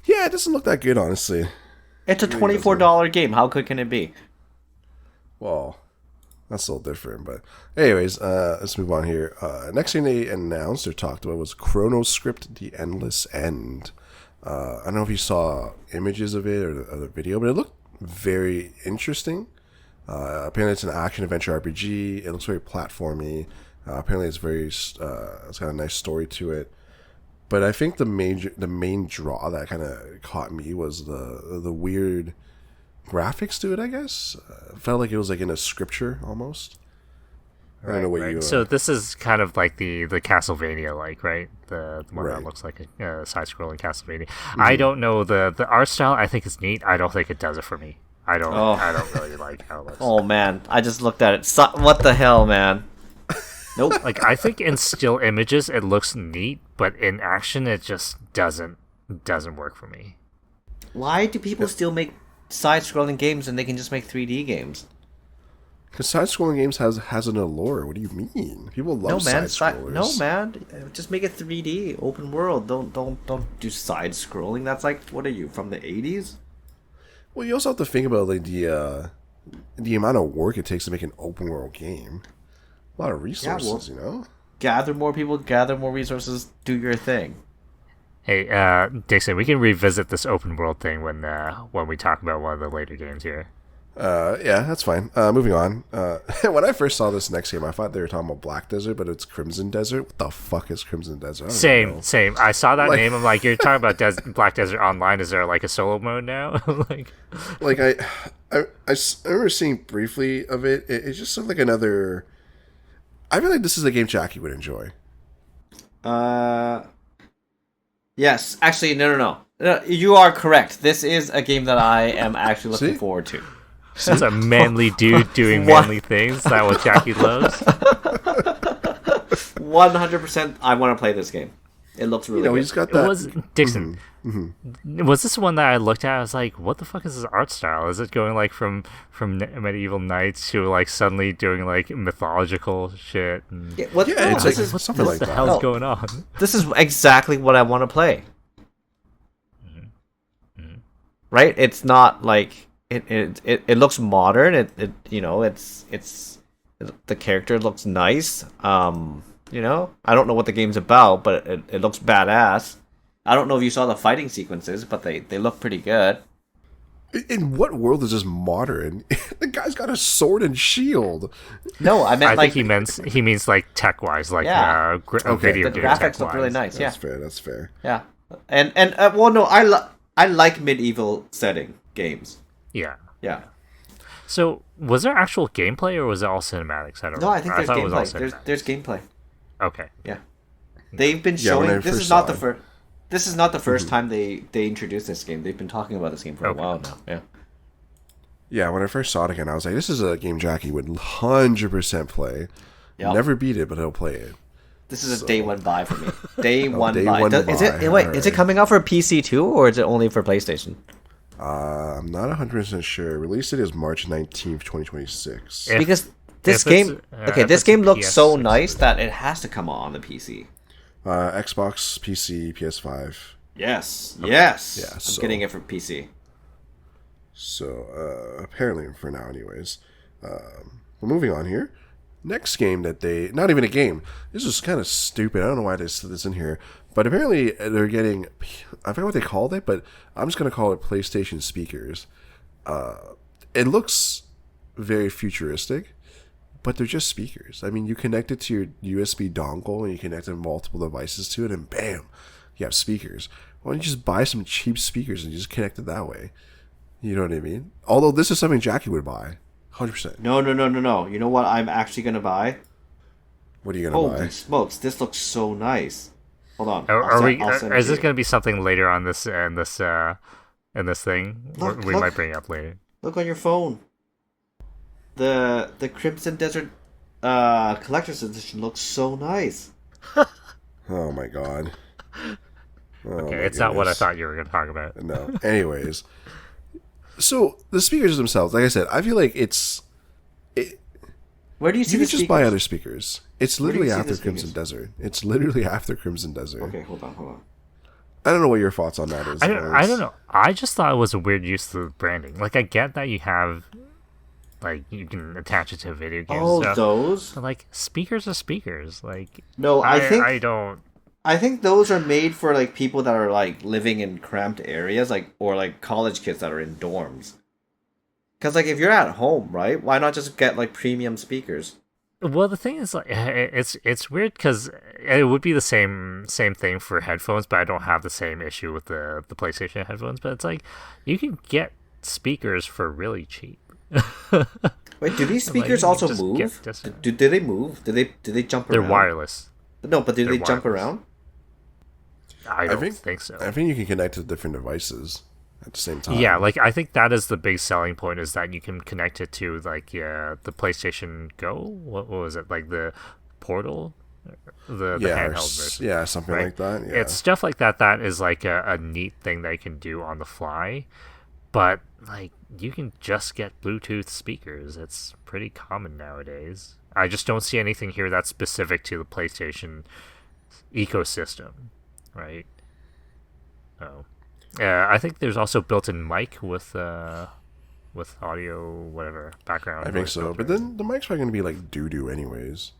Yeah, it doesn't look that good, honestly. It's a $24 game. How good can it be? Well, that's a little different, but anyways, let's move on here. Next thing they announced or talked about was ChronoScript: The Endless End. I don't know if you saw images of it or the video, but it looked very interesting. Apparently, it's an action adventure RPG. It looks very platformy. Apparently, it's got a nice story to it. But I think the main draw that kind of caught me was the weird graphics to it. I guess felt like it was like in a scripture almost. I don't know what you. So this is kind of like the Castlevania, like, right? The one Right. that looks like a side-scrolling Castlevania. I don't know the art style. I think it's neat. I don't think it does it for me. I don't really like how it looks. Oh man, I just looked at it. What the hell, man? Nope. Like, I think in still images it looks neat, but in action it just doesn't work for me. Why do people still make side-scrolling games and they can just make 3D games? Because side-scrolling games has an allure. What do you mean? People love side-scrollers. No man, just make it 3D, open world. Don't do side-scrolling. That's like, what are you, from the 80s? Well, you also have to think about like the amount of work it takes to make an open world game. A lot of resources, you know. Gather more people, gather more resources, do your thing. Hey, Dixon, we can revisit this open world thing when we talk about one of the later games here. Yeah, that's fine. Moving on. When I first saw this next game, I thought they were talking about Black Desert, but it's Crimson Desert. What the fuck is Crimson Desert? I don't even know. Same. I saw that name. I'm like, you're talking about Black Desert Online. Is there like a solo mode now? Like I remember seeing briefly of it. It just looked like another. I feel like this is a game Jackie would enjoy. Yes. Actually, no. You are correct. This is a game that I am actually looking See? forward to. That's a manly dude doing What? manly things. Is that what Jackie loves? 100%. I want to play this game. It looks really good. He's got It that. was Dixon. Was this one that I looked at? I was like, "What the fuck is this art style? Is it going like from medieval knights to like suddenly doing like mythological shit?" And Yeah, it's this like is something what like the that. hell's No. going on? this is exactly what I want to play. Right? It's not like it looks modern. It it's the character looks nice. I don't know what the game's about, but it looks badass. I don't know if you saw the fighting sequences, but they look pretty good. In what world is this modern? The guy's got a sword and shield. No, I meant I like think he means like tech wise, like Yeah. Okay. video the game graphics look tech-wise. really nice. That's fair. That's fair. Yeah. And well, no, I like medieval setting games. Yeah. Yeah. So was there actual gameplay or was it all cinematics? I don't know. No, I think there's thought it was all gameplay. There's cinematics. gameplay. Okay. Yeah. They've been Yeah, when showing. I This first is not saw the it. first. This is not the first time they introduced this game. They've been talking about this game for a Okay. while now. Yeah. Yeah, when I first saw it again, I was like, "This is a game Jackie would 100% play. Yep. Never beat it, but he'll play it." This is a day one buy for me. Day one day buy. one Is it? buy. Wait, is it Alright. coming out for PC too, or is it only for PlayStation? I'm not 100% sure. Release date is March 19th, 2026. If- Because this if it's, game, if this it's game a looks so PS nice that it has to come on the PC. Xbox, PC, PS5. Yes, yes. Yeah, I'm so- getting it for PC. So, apparently for now anyways. We're moving on here. Next game that they... Not even a game. This is kind of stupid. I don't know why they said this in here. But apparently they're getting... I forgot what they called it, but I'm just going to call it PlayStation speakers. It looks very futuristic, but they're just speakers. I mean, you connect it to your USB dongle and you connect multiple devices to it and bam, you have speakers. Why don't you just buy some cheap speakers and just connect it that way? You know what I mean? Although this is something Jackie would buy. 100%. No. You know what I'm actually gonna buy? What are you going to Holy buy? smokes, this looks so nice. Hold on. Is this going to be something later on this in this thing? Look, we look. might bring it up later. Look on your phone. The Crimson Desert collector's edition looks so nice. Oh my god. Oh Okay, my it's not what I goodness. thought you were going to talk about. No. Anyways. So, the speakers themselves, like I said, I feel like Where do you see you the could just speakers? buy other speakers. It's Where do you literally see after the Crimson speakers? Desert. It's literally after Crimson Desert. Okay, hold on. I don't know what your thoughts on that is. I don't know. I just thought it was a weird use of the branding. Like, I get that you have, like, you can attach it to a video game Oh, and stuff. those? But, like, speakers are speakers. Like, No, I don't. I think those are made for like people that are like living in cramped areas, like or like college kids that are in dorms. Because like if you're at home, right? Why not just get like premium speakers? Well, the thing is, like, it's weird because it would be the same thing for headphones, but I don't have the same issue with the PlayStation headphones. But it's like you can get speakers for really cheap. Wait, do these Like, speakers you also just move? get this- Do they move? Do they jump They're around? wireless. No, but do They're they jump wireless. around? I don't think so. I think you can connect to different devices at the same time. Yeah, like I think that is the big selling point is that you can connect it to like the PlayStation Go. What was it like the Portal, the handheld version? Yeah, something right? like that. Yeah. It's stuff like that. That is like a neat thing that you can do on the fly, but like you can just get Bluetooth speakers. It's pretty common nowadays. I just don't see anything here that's specific to the PlayStation ecosystem, right? Oh. I think there's also built-in mic with audio, whatever background. I think voice so. filter. But then the mic's probably going to be like doo-doo anyways.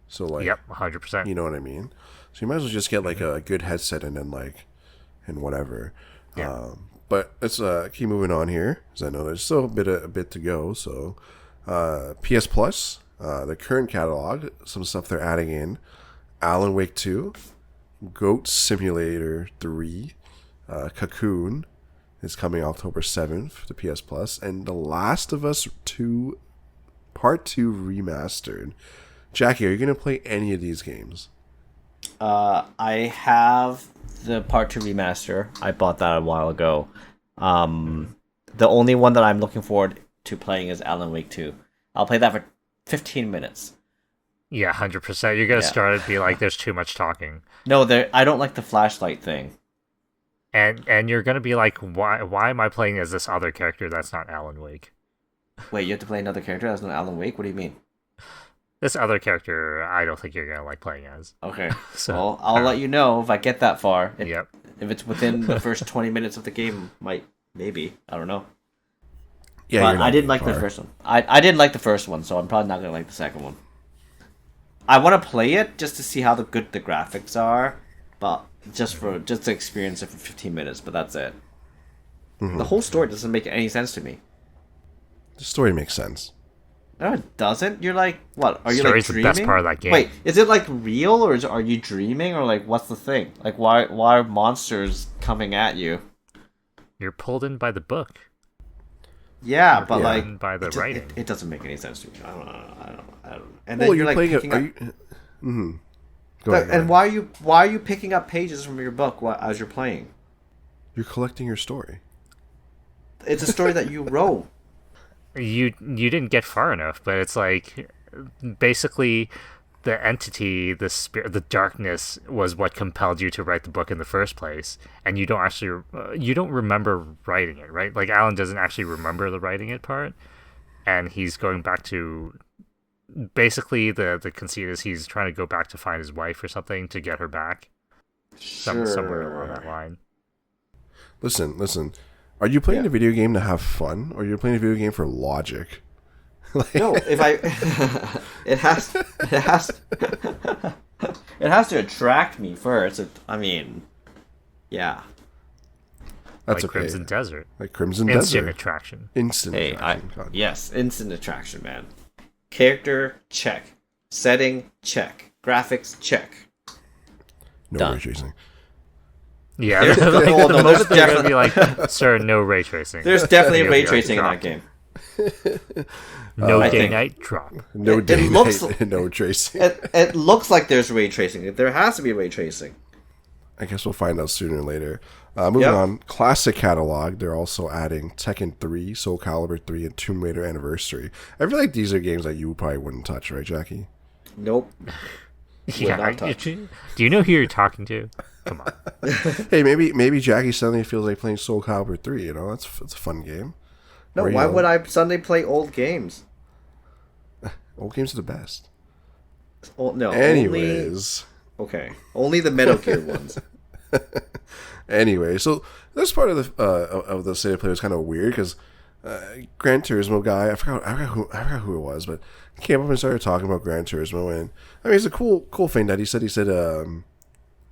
So like, Yep, 100%. you know what I mean? So you might as well just get like a good headset and then and whatever. Yeah. But let's keep moving on here because I know there's still a bit to go. So PS Plus, the current catalog, some stuff they're adding in: Alan Wake 2, Goat Simulator 3, Cocoon is coming October 7th to PS Plus, and The Last of Us 2 Part 2 Remastered. Jackie, are you going to play any of these games? I have the Part 2 remaster. I bought that a while ago. The only one that I'm looking forward to playing is Alan Wake 2. I'll play that for 15 minutes. Yeah, 100%. You're gonna Yeah. start and be like, "There's too much talking," No, there. I don't like the flashlight thing. and you're gonna be like, "Why am I playing as this other character that's not Alan Wake?" Wait, you have to play another character that's not Alan Wake? What do you mean? This other character, I don't think you're gonna like playing as. Okay. So, Well, I'll let you know if I get that far. Yep. If it's within the first 20 minutes of the game, maybe. I don't know. Yeah, But you're not I didn't very like the far. first one. I didn't like the first one, so I'm probably not gonna like the second one. I want to play it just to see how good the graphics are, but just to experience it for 15 minutes. But that's it. Mm-hmm. The whole story doesn't make any sense to me. The story makes sense. No, it doesn't. You're like, what? Are you Story's like the dreaming? best part of that game. Wait, is it like real or are you dreaming or like what's the thing? Like why are monsters coming at you? You're pulled in by the book, Yeah, but Yeah. like and by the it, writing. it doesn't make any sense to me. I don't know. And then Well, you're like playing picking it. up. Are you... Mm-hmm. Go ahead. And why are you picking up pages from your book as you're playing? You're collecting your story. It's a story that you wrote. You didn't get far enough, but it's like basically the entity, the spirit, the darkness was what compelled you to write the book in the first place, and you don't actually you don't remember writing it, right? Like Alan doesn't actually remember the writing it part, and he's going back to basically the conceit is he's trying to go back to find his wife or something to get her back, somewhere along that line. Listen. Are you playing Yeah. a video game to have fun, or you're playing a video game for logic? No, if I it has it has to attract me first. I mean, yeah. That's Like okay. Crimson Desert, Like Crimson instant Desert. attraction. Instant. Hey, attraction. God. yes, instant attraction, man. Character check, setting check, graphics check. No Done. ray tracing. Yeah, There's- like, oh, the no, moment there's they're gonna be like, "Sir, no ray tracing." There's definitely You'll ray be like, tracing in "Drop." that game. No I day think- night drop. No It day looks- night, no tracing. It looks like there's ray tracing. There has to be ray tracing. I guess we'll find out sooner or later. Moving Yep. on, classic catalog. They're also adding Tekken 3, Soul Calibur 3, and Tomb Raider Anniversary. I feel like these are games that you probably wouldn't touch, right, Jackie? Nope. Yeah, not touch. do you know who you're talking to? Come on. Hey, maybe Jackie suddenly feels like playing Soul Calibur 3. You know, it's a fun game. No, Or, you why know, would I suddenly play old games? Old games are the best. Oh, no. Anyways. Only the Metal Gear ones. Anyway, so this part of the state of play was kind of weird because Gran Turismo guy, I forgot who it was, but he came up and started talking about Gran Turismo, and I mean it's a cool thing that he said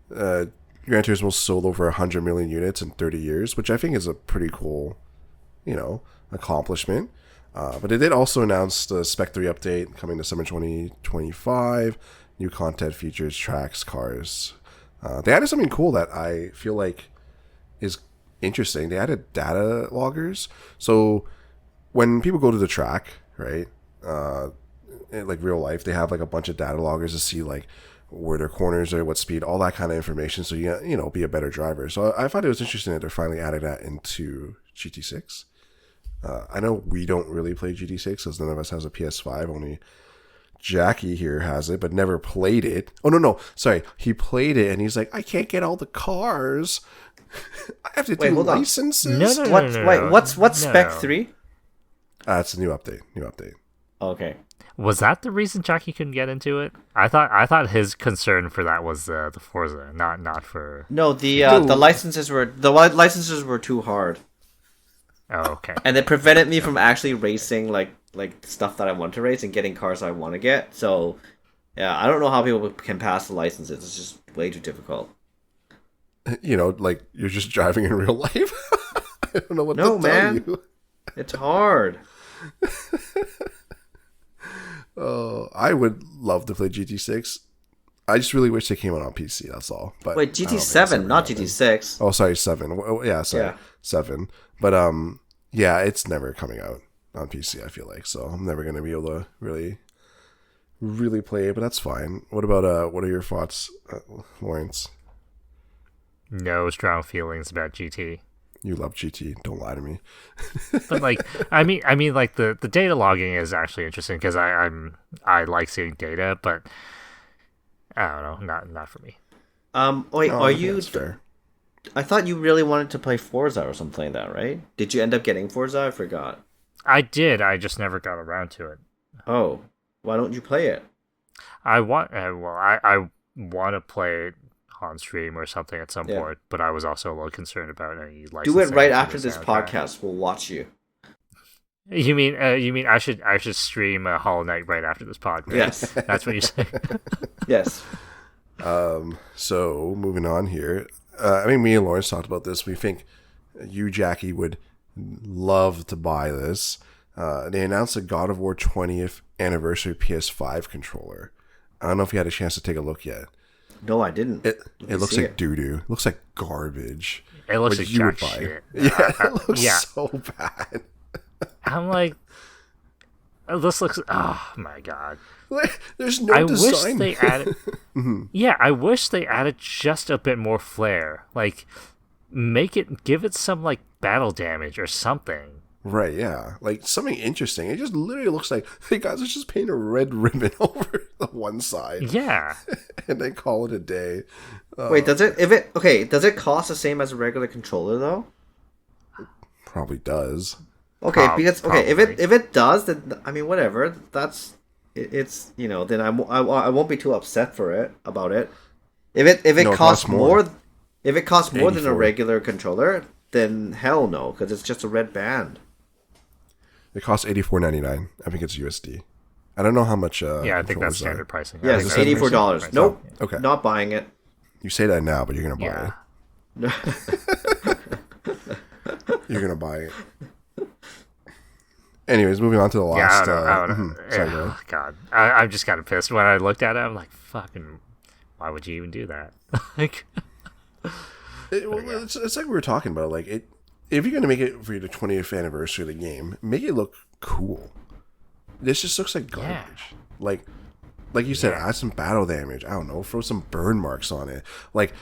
Gran Turismo sold over 100 million units in 30 years, which I think is a pretty cool, accomplishment. But it did also announce the Spec 3 update coming December 2025. New content, features, tracks, cars. They added something cool that I feel like is interesting. They added data loggers. So when people go to the track, right, in like real life, they have like a bunch of data loggers to see like where their corners are, what speed, all that kind of information. So you be a better driver. So I thought it was interesting that they're finally adding that into GT6. I know we don't really play GT6 because none of us has a PS5. Only Jackie here has it, but never played it. Oh, no. Sorry. He played it, and he's like, I can't get all the cars. I have to Wait, do hold on. licenses. What's No. Spec 3? It's a new update. Okay. Was that the reason Jackie couldn't get into it? I thought his concern for that was the Forza, not for. No, the Dude. licenses were too hard, Oh, okay. and it prevented me from actually racing like stuff that I want to race and getting cars I want to get. So, yeah, I don't know how people can pass the licenses. It's just way too difficult. Like you're just driving in real life. I don't know what No, to tell man. you. It's hard. Oh, I would love to play GT6. I just really wish they came out on PC. That's all. But Wait, I don't think that's GT7, ever not happened. GT6. Oh, sorry, 7. Yeah, sorry, Yeah. 7. But yeah, it's never coming out on PC. I feel like so I'm never gonna be able to really play it. But that's fine. What about what are your thoughts, Lawrence? No strong feelings about GT. You love GT. Don't lie to me. But like, I mean, like the data logging is actually interesting because I like seeing data, but I don't know, not for me. Wait, Oh, are okay, you? that's fair. I thought you really wanted to play Forza or something like that, right? Did you end up getting Forza? I forgot. I did. I just never got around to it. Oh, why don't you play it? I want. I want to play it on stream or something at some Yeah. point, but I was also a little concerned about any licensing. Do it right for after the this soundtrack. podcast. We'll watch you. You mean I should stream Hollow Knight right after this podcast? Yes. That's what you say. Yes. So moving on here, I mean, me and Lawrence talked about this. We think you, Jackie, would love to buy this. They announced a God of War 20th anniversary PS5 controller. I don't know if you had a chance to take a look yet. No, I didn't. It Let me looks see like it. doo doo. Looks like garbage. It looks But like you would jack buy shit. Yeah, it looks yeah. so bad. I'm like, this looks. Oh my god. There's no I wish design. they added. Yeah, I wish they added just a bit more flair. Like, give it some like battle damage or something. Right, yeah. Like something interesting. It just literally looks like hey guys, let's just paint a red ribbon over the one side Yeah. and then call it a day. Wait, does it cost the same as a regular controller though? Probably does. Okay, Prob- because if probably. it does, then I mean whatever. It's then I won't be too upset about it. If it No, it costs costs more. more, if it costs more than a 84. regular controller, then hell no, because it's just a red band. It costs $84.99. I think it's USD. I don't know how much. Yeah, I think that's controllers standard are. pricing. Yeah, I it's think that's $84. standard Nope. pricing. Okay. Not buying it. You say that now, but you're gonna buy Yeah. it. You're gonna buy it. Anyways, moving on to the Yeah, last. I don't know. Sorry, go ahead. God, I'm just kind of pissed when I looked at it. I'm like, fucking, why would you even do that? Like, It's like we were talking about. Like if you're gonna make it for the 20th anniversary of the game, make it look cool. This just looks like garbage. Yeah. Like you said, add some battle damage. I don't know, throw some burn marks on it. Like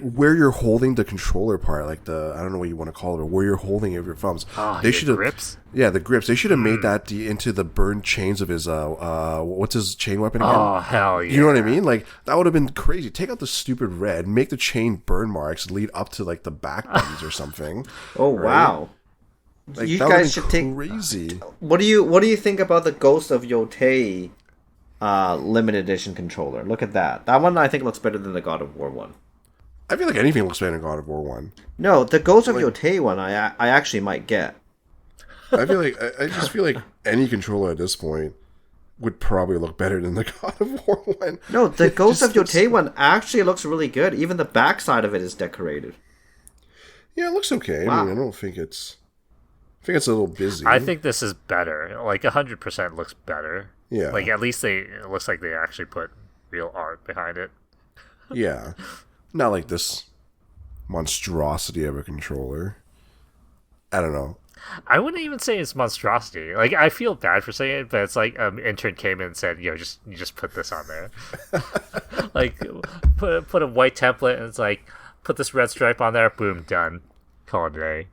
where you're holding the controller part, like I don't know what you want to call it, but where you're holding it with your thumbs. oh, They the should have grips. Yeah, the grips. They should have made that into the burned chains of his what's his chain weapon again? Oh hell yeah! You know what I mean? Like that would have been crazy. Take out the stupid red, make the chain burn marks lead up to like the back buttons or something. Oh wow! Like, You that would've guys been should take. crazy. What do you think about the Ghost of Yotei limited edition controller? Look at that. That one I think looks better than the God of War one. I feel like anything looks better than God of War 1. No, the Ghost of Yotei one I actually might get. I feel like I just feel like any controller at this point would probably look better than the God of War 1. No, the Ghost of Just Yotei one actually looks really good. Even the backside of it is decorated. Yeah, it looks okay. Wow. I mean, I don't think it's. I think it's a little busy. I think this is better. Like 100% looks better. Yeah. Like at least it looks like they actually put real art behind it. Yeah, not like this monstrosity of a controller. I don't know. I wouldn't even say it's monstrosity. Like I feel bad for saying it, but it's like intern came in and said, "Yo, you just put this on there." Like put a white template and it's like put this red stripe on there. Boom, done. Call it a day.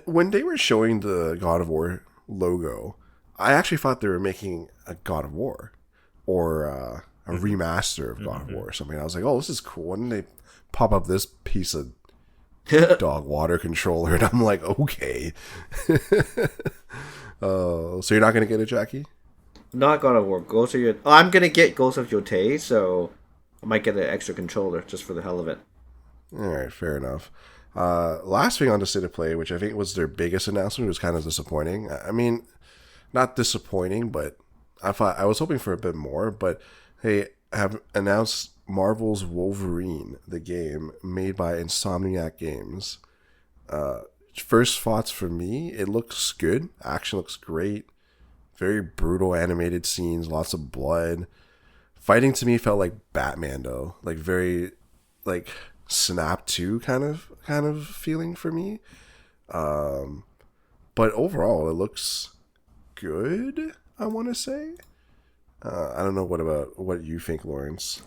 When they were showing the God of War logo, I actually thought they were making a God of War or a remaster of God of War or something. I was like, oh, this is cool. And then they pop up this piece of dog water controller, and I'm like, okay. So you're not going to get it, Jackie? Not God of War. Ghost of Yotei. Oh, I'm gonna get Ghost of Yotei, so I might get an extra controller just for the hell of it. All right, fair enough. Last thing on the State of Play, which I think was their biggest announcement, was kind of disappointing. I mean, not disappointing, but I was hoping for a bit more. But they have announced Marvel's Wolverine, the game made by Insomniac Games. First thoughts for me, it looks good. Action looks great. Very brutal animated scenes, lots of blood. Fighting to me felt like Batman though, like very like Snap 2 kind of feeling for me. But overall, it looks good. I want to say. I don't know what you think, Lawrence.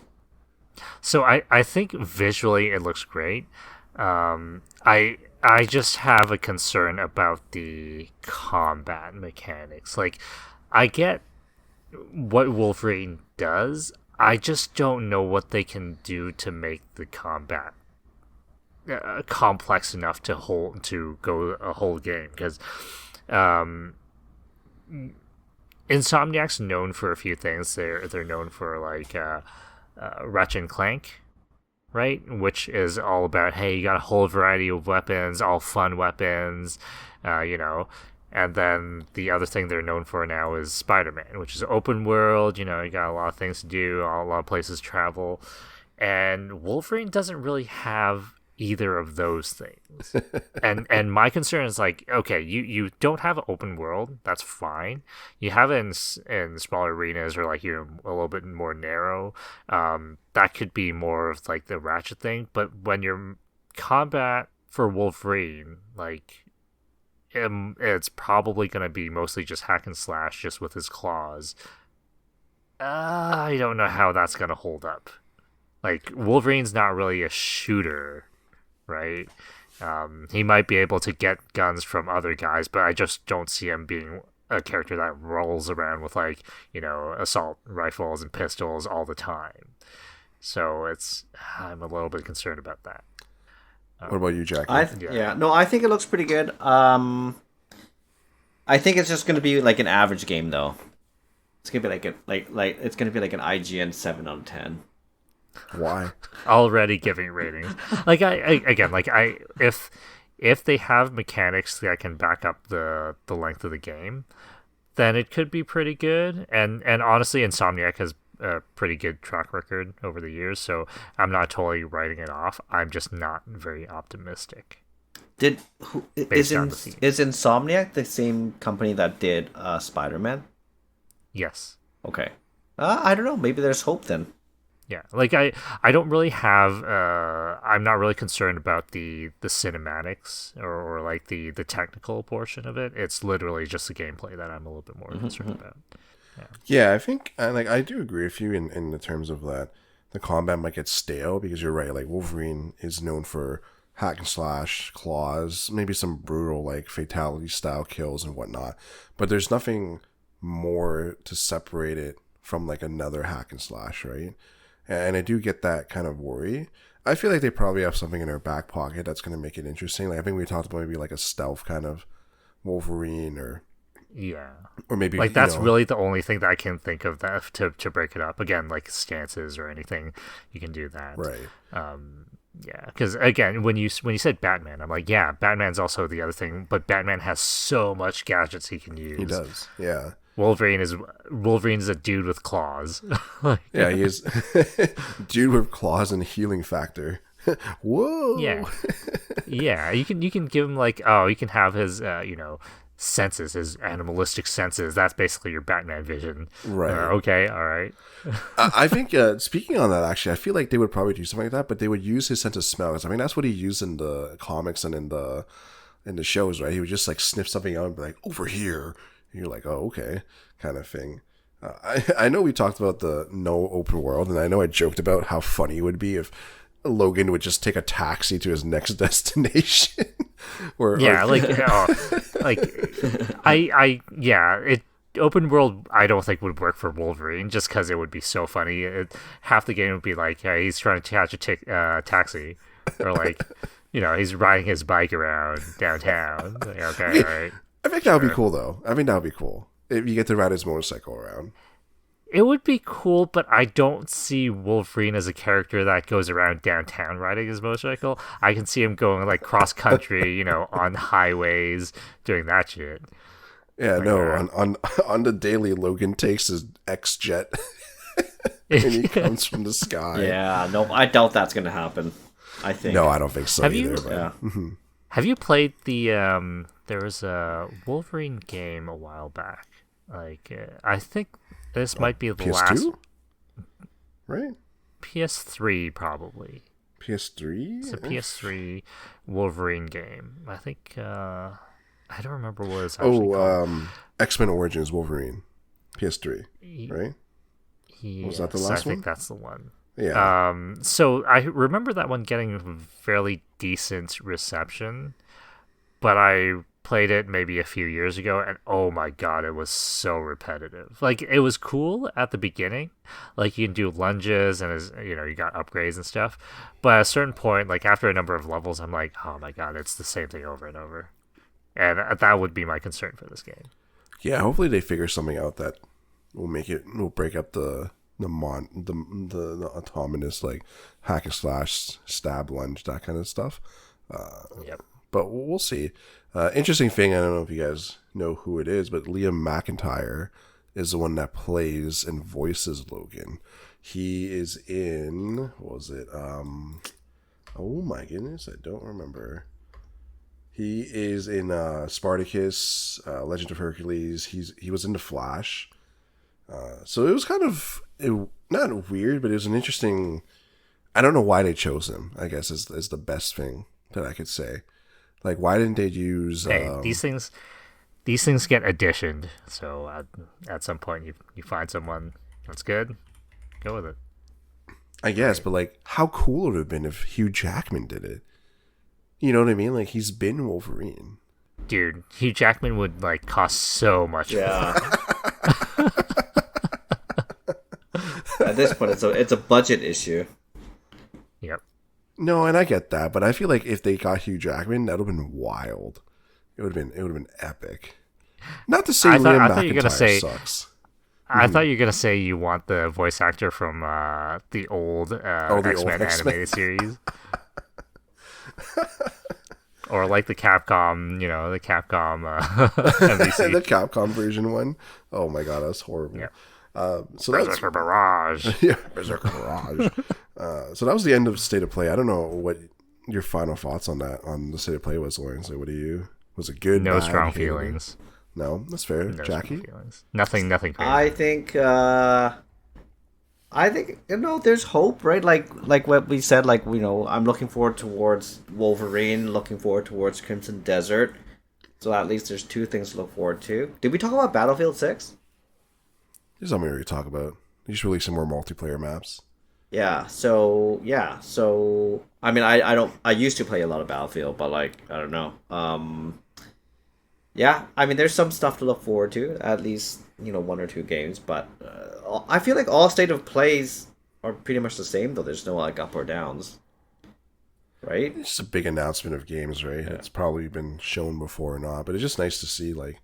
So I think visually it looks great. I just have a concern about the combat mechanics. Like, I get what Wolverine does. I just don't know what they can do to make the combat complex enough to go a whole game, because um, Insomniac's known for a few things. They're known for like Ratchet and Clank, right? Which is all about, hey, you got a whole variety of weapons, all fun weapons, you know. And then the other thing they're known for now is Spider-Man, which is open world. You know, you got a lot of things to do, a lot of places to travel. And Wolverine doesn't really have either of those things. and my concern is like, okay, you don't have an open world, that's fine. You have it in smaller arenas, or like you're a little bit more narrow. That could be more of like the Ratchet thing. But when your combat for Wolverine, like, it's probably going to be mostly just hack and slash, just with his claws. I don't know how that's going to hold up. Like, Wolverine's not really a shooter, right? He might be able to get guns from other guys, but I just don't see him being a character that rolls around with, like, you know, assault rifles and pistols all the time. So I'm a little bit concerned about that. What about you, Jack? No, I think it looks pretty good. I think it's just gonna be like an average game, though. It's gonna be like it's gonna be like an IGN 7 out of 10. Why? Already giving ratings. Like if they have mechanics that can back up the length of the game, then it could be pretty good. And honestly, Insomniac has a pretty good track record over the years, so I'm not totally writing it off. I'm just not very optimistic. Is Insomniac the same company that did Spider-Man? Yes. Okay. I don't know. Maybe there's hope then. Yeah, like I don't really have I'm not really concerned about the cinematics or like the technical portion of it. It's literally just the gameplay that I'm a little bit more concerned about. Yeah, I think I do agree with you in the terms of that the combat might get stale, because you're right. Like, Wolverine is known for hack and slash, claws, maybe some brutal like fatality style kills and whatnot, but there's nothing more to separate it from like another hack and slash, right? And I do get that kind of worry. I feel like they probably have something in their back pocket that's going to make it interesting. Like, I think we talked about maybe like a stealth kind of Wolverine, or maybe like that's really the only thing that I can think of that to break it up. Again, like stances or anything, you can do that, right? Yeah, because again, when you said Batman, I'm like, yeah, Batman's also the other thing, but Batman has so much gadgets he can use. He does, yeah. Wolverine's a dude with claws. Yeah, he is dude with claws and healing factor. Whoa. Yeah. Yeah, you can give him like, oh, you can have his senses, his animalistic senses. That's basically your Batman vision. Right. Okay, all right. I think speaking on that, actually, I feel like they would probably do something like that, but they would use his sense of smell. I mean, that's what he used in the comics and in the shows, right? He would just like sniff something out and be like, over here. And you're like, oh, okay, kind of thing. I know we talked about the no open world, and I know I joked about how funny it would be if Logan would just take a taxi to his next destination. Open world, I don't think would work for Wolverine, just because it would be so funny. Half the game would be like, yeah, he's trying to catch a taxi, or like, he's riding his bike around downtown. Like, okay, all right. I think that would be cool, though. I think that would be cool if you get to ride his motorcycle around. It would be cool, but I don't see Wolverine as a character that goes around downtown riding his motorcycle. I can see him going like cross country, on highways, doing that shit. Yeah, like, on the daily, Logan takes his X-Jet and he comes from the sky. Yeah, no, I doubt that's going to happen. I think. No, I don't think so either. Have you played the there was a Wolverine game a while back. Like I think this might be the PS2? last, right? PS3 probably. PS3? It's a PS3 Wolverine game. I think I don't remember what it's actually called. X-Men Origins Wolverine. PS3, right? Yes, Was that the last one? I think that's the one. Yeah. So I remember that one getting fairly decent reception, but I played it maybe a few years ago, and oh my god, it was so repetitive. Like it was cool at the beginning, like you can do lunges and you got upgrades and stuff, but at a certain point, like after a number of levels, I'm like, oh my god, it's the same thing over and over, and that would be my concern for this game. Yeah, hopefully they figure something out that will break up the autonomous like hack and slash stab lunge, that kind of stuff. Yep. But we'll see. Interesting thing, I don't know if you guys know who it is, but Liam McIntyre is the one that plays and voices Logan. He is in, what was it? Oh my goodness, I don't remember. He is in Spartacus, Legend of Hercules. He was in The Flash. So it was kind of not weird, but it was an interesting. I don't know why they chose him. I guess is the best thing that I could say. Like, why didn't they use? Hey, these things get additioned. So at some point, you find someone that's good, go with it. I guess, but like, how cool it would have been if Hugh Jackman did it. You know what I mean? Like, he's been Wolverine. Dude, Hugh Jackman would like cost so much. Yeah. At this point, it's a budget issue. Yep. No, and I get that, but I feel like if they got Hugh Jackman, that would have been wild. It would have been epic. Not to say Liam McIntyre sucks. I thought you were gonna say you want the voice actor from the old X-Men animated series, or like the Capcom, the Capcom NBC. The Capcom version one. Oh my god, that's horrible. Yeah. So Berserker Barrage. Yeah, Berserker Barrage. So that was the end of State of Play. I don't know what your final thoughts on the State of Play was, Lawrence. Like, was it good? No bad, strong hated? feelings. No, that's fair. No Jackie? strong feelings. Nothing crazy. I think there's hope, right? Like what we said, like I'm looking forward towards Wolverine, looking forward towards Crimson Desert. So at least there's two things to look forward to. Did we talk about Battlefield 6? There's something we talk about. You just release some more multiplayer maps. Yeah. So I mean, I used to play a lot of Battlefield, but like I don't know. Yeah, I mean, there's some stuff to look forward to. At least one or two games, but I feel like all State of Plays are pretty much the same, though. There's no like up or downs, right? It's just a big announcement of games, right? Yeah. It's probably been shown before or not, but it's just nice to see like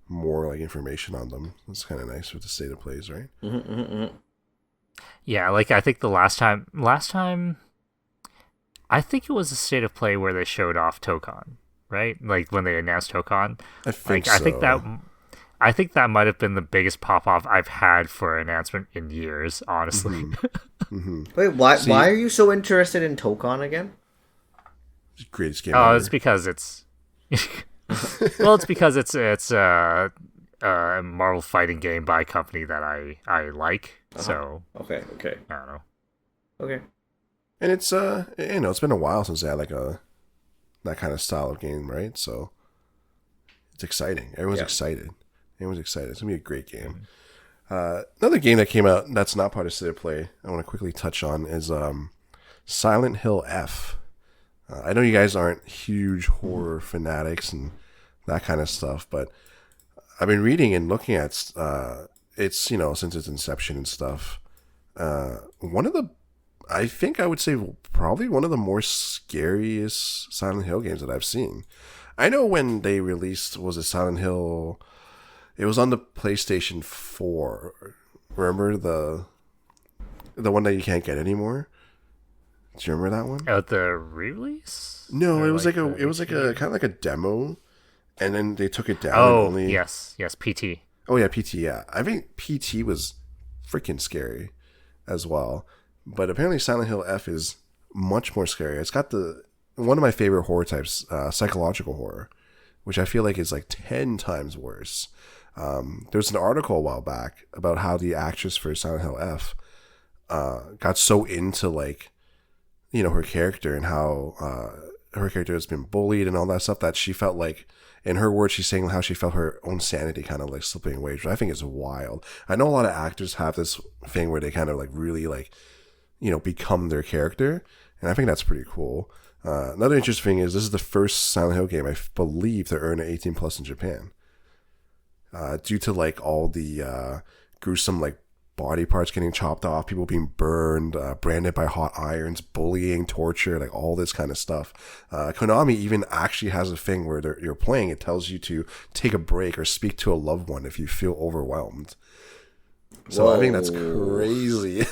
more like information on them. It's kind of nice with the State of Plays, right? Mm-hmm, mm-hmm. Yeah, like I think the last time, I think it was a State of Play where they showed off Tokon, right? Like when they announced Tokon. I think so. I think that might have been the biggest pop off I've had for an announcement in years, honestly. Mm-hmm. Mm-hmm. Wait, why are you so interested in Tokon again? Greatest game. Oh, it's because it's. Well, it's because it's a Marvel fighting game by a company that I like. Uh-huh. So okay. I don't know. Okay. And it's it's been a while since they had like that kind of style of game, right? So it's exciting. Everyone's excited. It's gonna be a great game. Another game that came out that's not part of State of Play I want to quickly touch on is Silent Hill F. I know you guys aren't huge horror fanatics and that kind of stuff, but I've been reading and looking at it's since its inception and stuff. I think I would say probably one of the more scariest Silent Hill games that I've seen. I know when they released, was it Silent Hill? It was on the PlayStation 4. Remember the one that you can't get anymore? Do you remember that one? The re-release? No, it was like a kind of like a demo, and then they took it down. Oh, yes, PT. Oh yeah, PT. Yeah, I think PT was freaking scary as well. But apparently Silent Hill F is much more scary. It's got one of my favorite horror types, psychological horror, which I feel like is like 10 times worse. There's an article a while back about how the actress for Silent Hill F got so into like, her character and how her character has been bullied and all that stuff that she felt like, in her words, she's saying how she felt her own sanity kind of like slipping away, which I think is wild. I know a lot of actors have this thing where they kind of like really like become their character, and I think that's pretty cool. Another interesting thing is this is the first Silent Hill game I believe to earn an 18 plus in Japan, due to like all the gruesome like body parts getting chopped off, people being burned, branded by hot irons, bullying, torture, like all this kind of stuff. Konami even actually has a thing where you're playing, it tells you to take a break or speak to a loved one if you feel overwhelmed. So Whoa. I think that's crazy.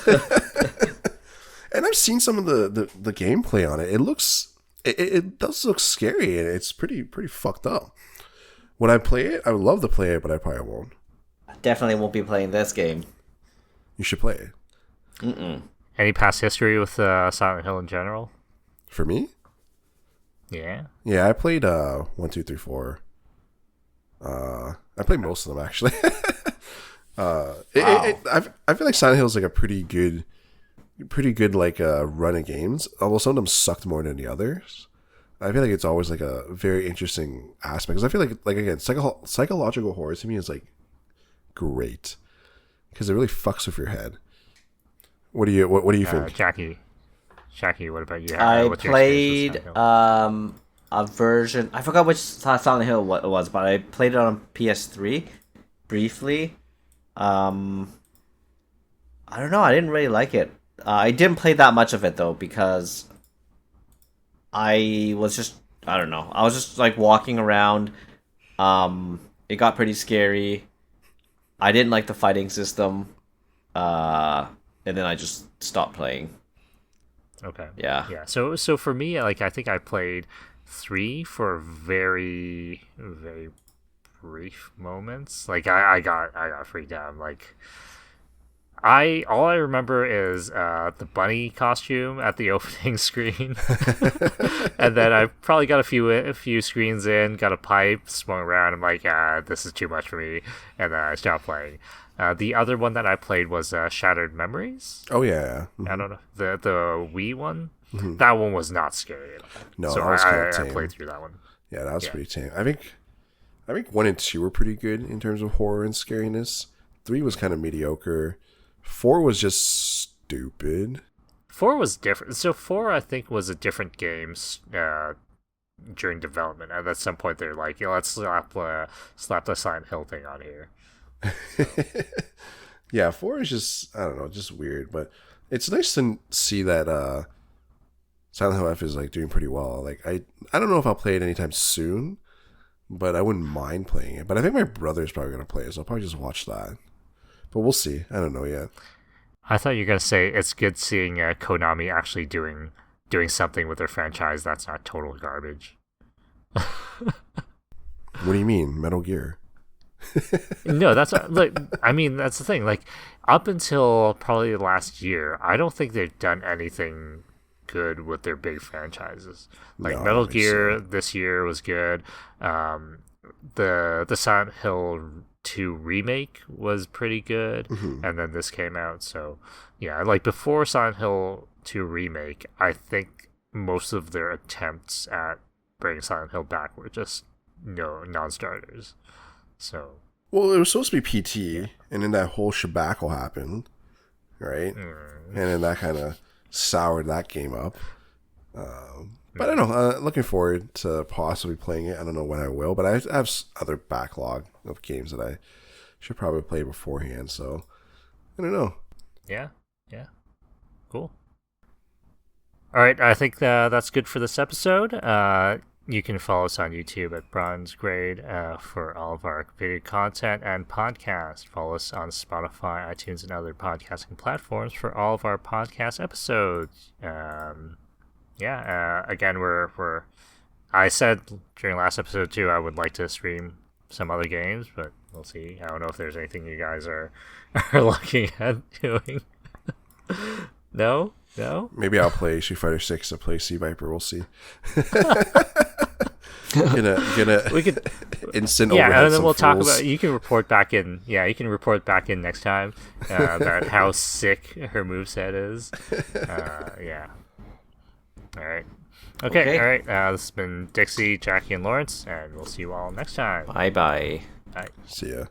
And I've seen some of the gameplay on it. It does look scary, and it's pretty fucked up. Would I play it? I would love to play it, but I probably won't. Definitely won't be playing this game. You should play it. Mm-mm. Any past history with Silent Hill in general? For me? Yeah. Yeah, I played 1, 2, 3, 4. I played most of them actually. Wow. I feel like Silent Hill is like a pretty good like run of games. Although some of them sucked more than the others. I feel like it's always like a very interesting aspect because I feel like again psychological horror to me is like great because it really fucks with your head. What do you think? Jackie, what about you? I What's your experience with played Silent Hill? a version. I forgot which Silent Hill it was, but I played it on PS3 briefly. I don't know. I didn't really like it. I didn't play that much of it though because I was just I don't know. I was just like walking around. It got pretty scary. I didn't like the fighting system. And then I just stopped playing. Okay. Yeah. Yeah. So for me, like I think I played 3 for very, very brief moments. Like I got freaked out. Like all I remember is the bunny costume at the opening screen, and then I probably got a few screens in, got a pipe, swung around. I'm like, this is too much for me, and then I stopped playing. The other one that I played was Shattered Memories. Oh yeah. Mm-hmm. I don't know the Wii one. Mm-hmm. That one was not scary at all. No, so that was I played through that one. Yeah, that was pretty tame. I think 1 and 2 were pretty good in terms of horror and scariness. 3 was kind of mediocre. 4 was just stupid. 4 was different. So 4, I think, was a different game during development. And at some point, they're like, let's slap the Silent Hill thing on here. Yeah, 4 is just, I don't know, just weird. But it's nice to see that Silent Hill F is like doing pretty well. Like I don't know if I'll play it anytime soon, but I wouldn't mind playing it. But I think my brother's probably going to play it, so I'll probably just watch that. But we'll see. I don't know yet. I thought you were gonna say it's good seeing Konami actually doing something with their franchise that's not total garbage. What do you mean, Metal Gear? No, that's like I mean that's the thing. Like up until probably last year, I don't think they've done anything good with their big franchises. Like No, Metal I Gear see. this year was good. The Silent Hill 2 remake was pretty good, and then this came out. So yeah, like before Silent Hill 2 remake, I think most of their attempts at bringing Silent Hill back were just non-starters. So Well, it was supposed to be PT, and then that whole shebackle happened, right? And then that kind of soured that game up. But I don't know. Looking forward to possibly playing it. I don't know when I will, but I have other backlog of games that I should probably play beforehand. So I don't know. yeah, cool. All right, I think that's good for this episode. You can follow us on YouTube at Bronze Grade for all of our video content and podcast. Follow us on Spotify, iTunes, and other podcasting platforms for all of our podcast episodes. Again, we're. I said during last episode too, I would like to stream some other games, but we'll see. I don't know if there's anything you guys are looking at doing. No. Maybe I'll play Street Fighter 6. I'll play Sea Viper. We'll see. Gonna We could. instant Yeah, overhead and then some we'll talk fools. about. You can report back in. Yeah, you can report back in next time about how sick her moveset is. Yeah. All right. Okay. All right. This has been Dixie, Jackie, and Lawrence, and we'll see you all next time. Bye bye. Bye. See ya.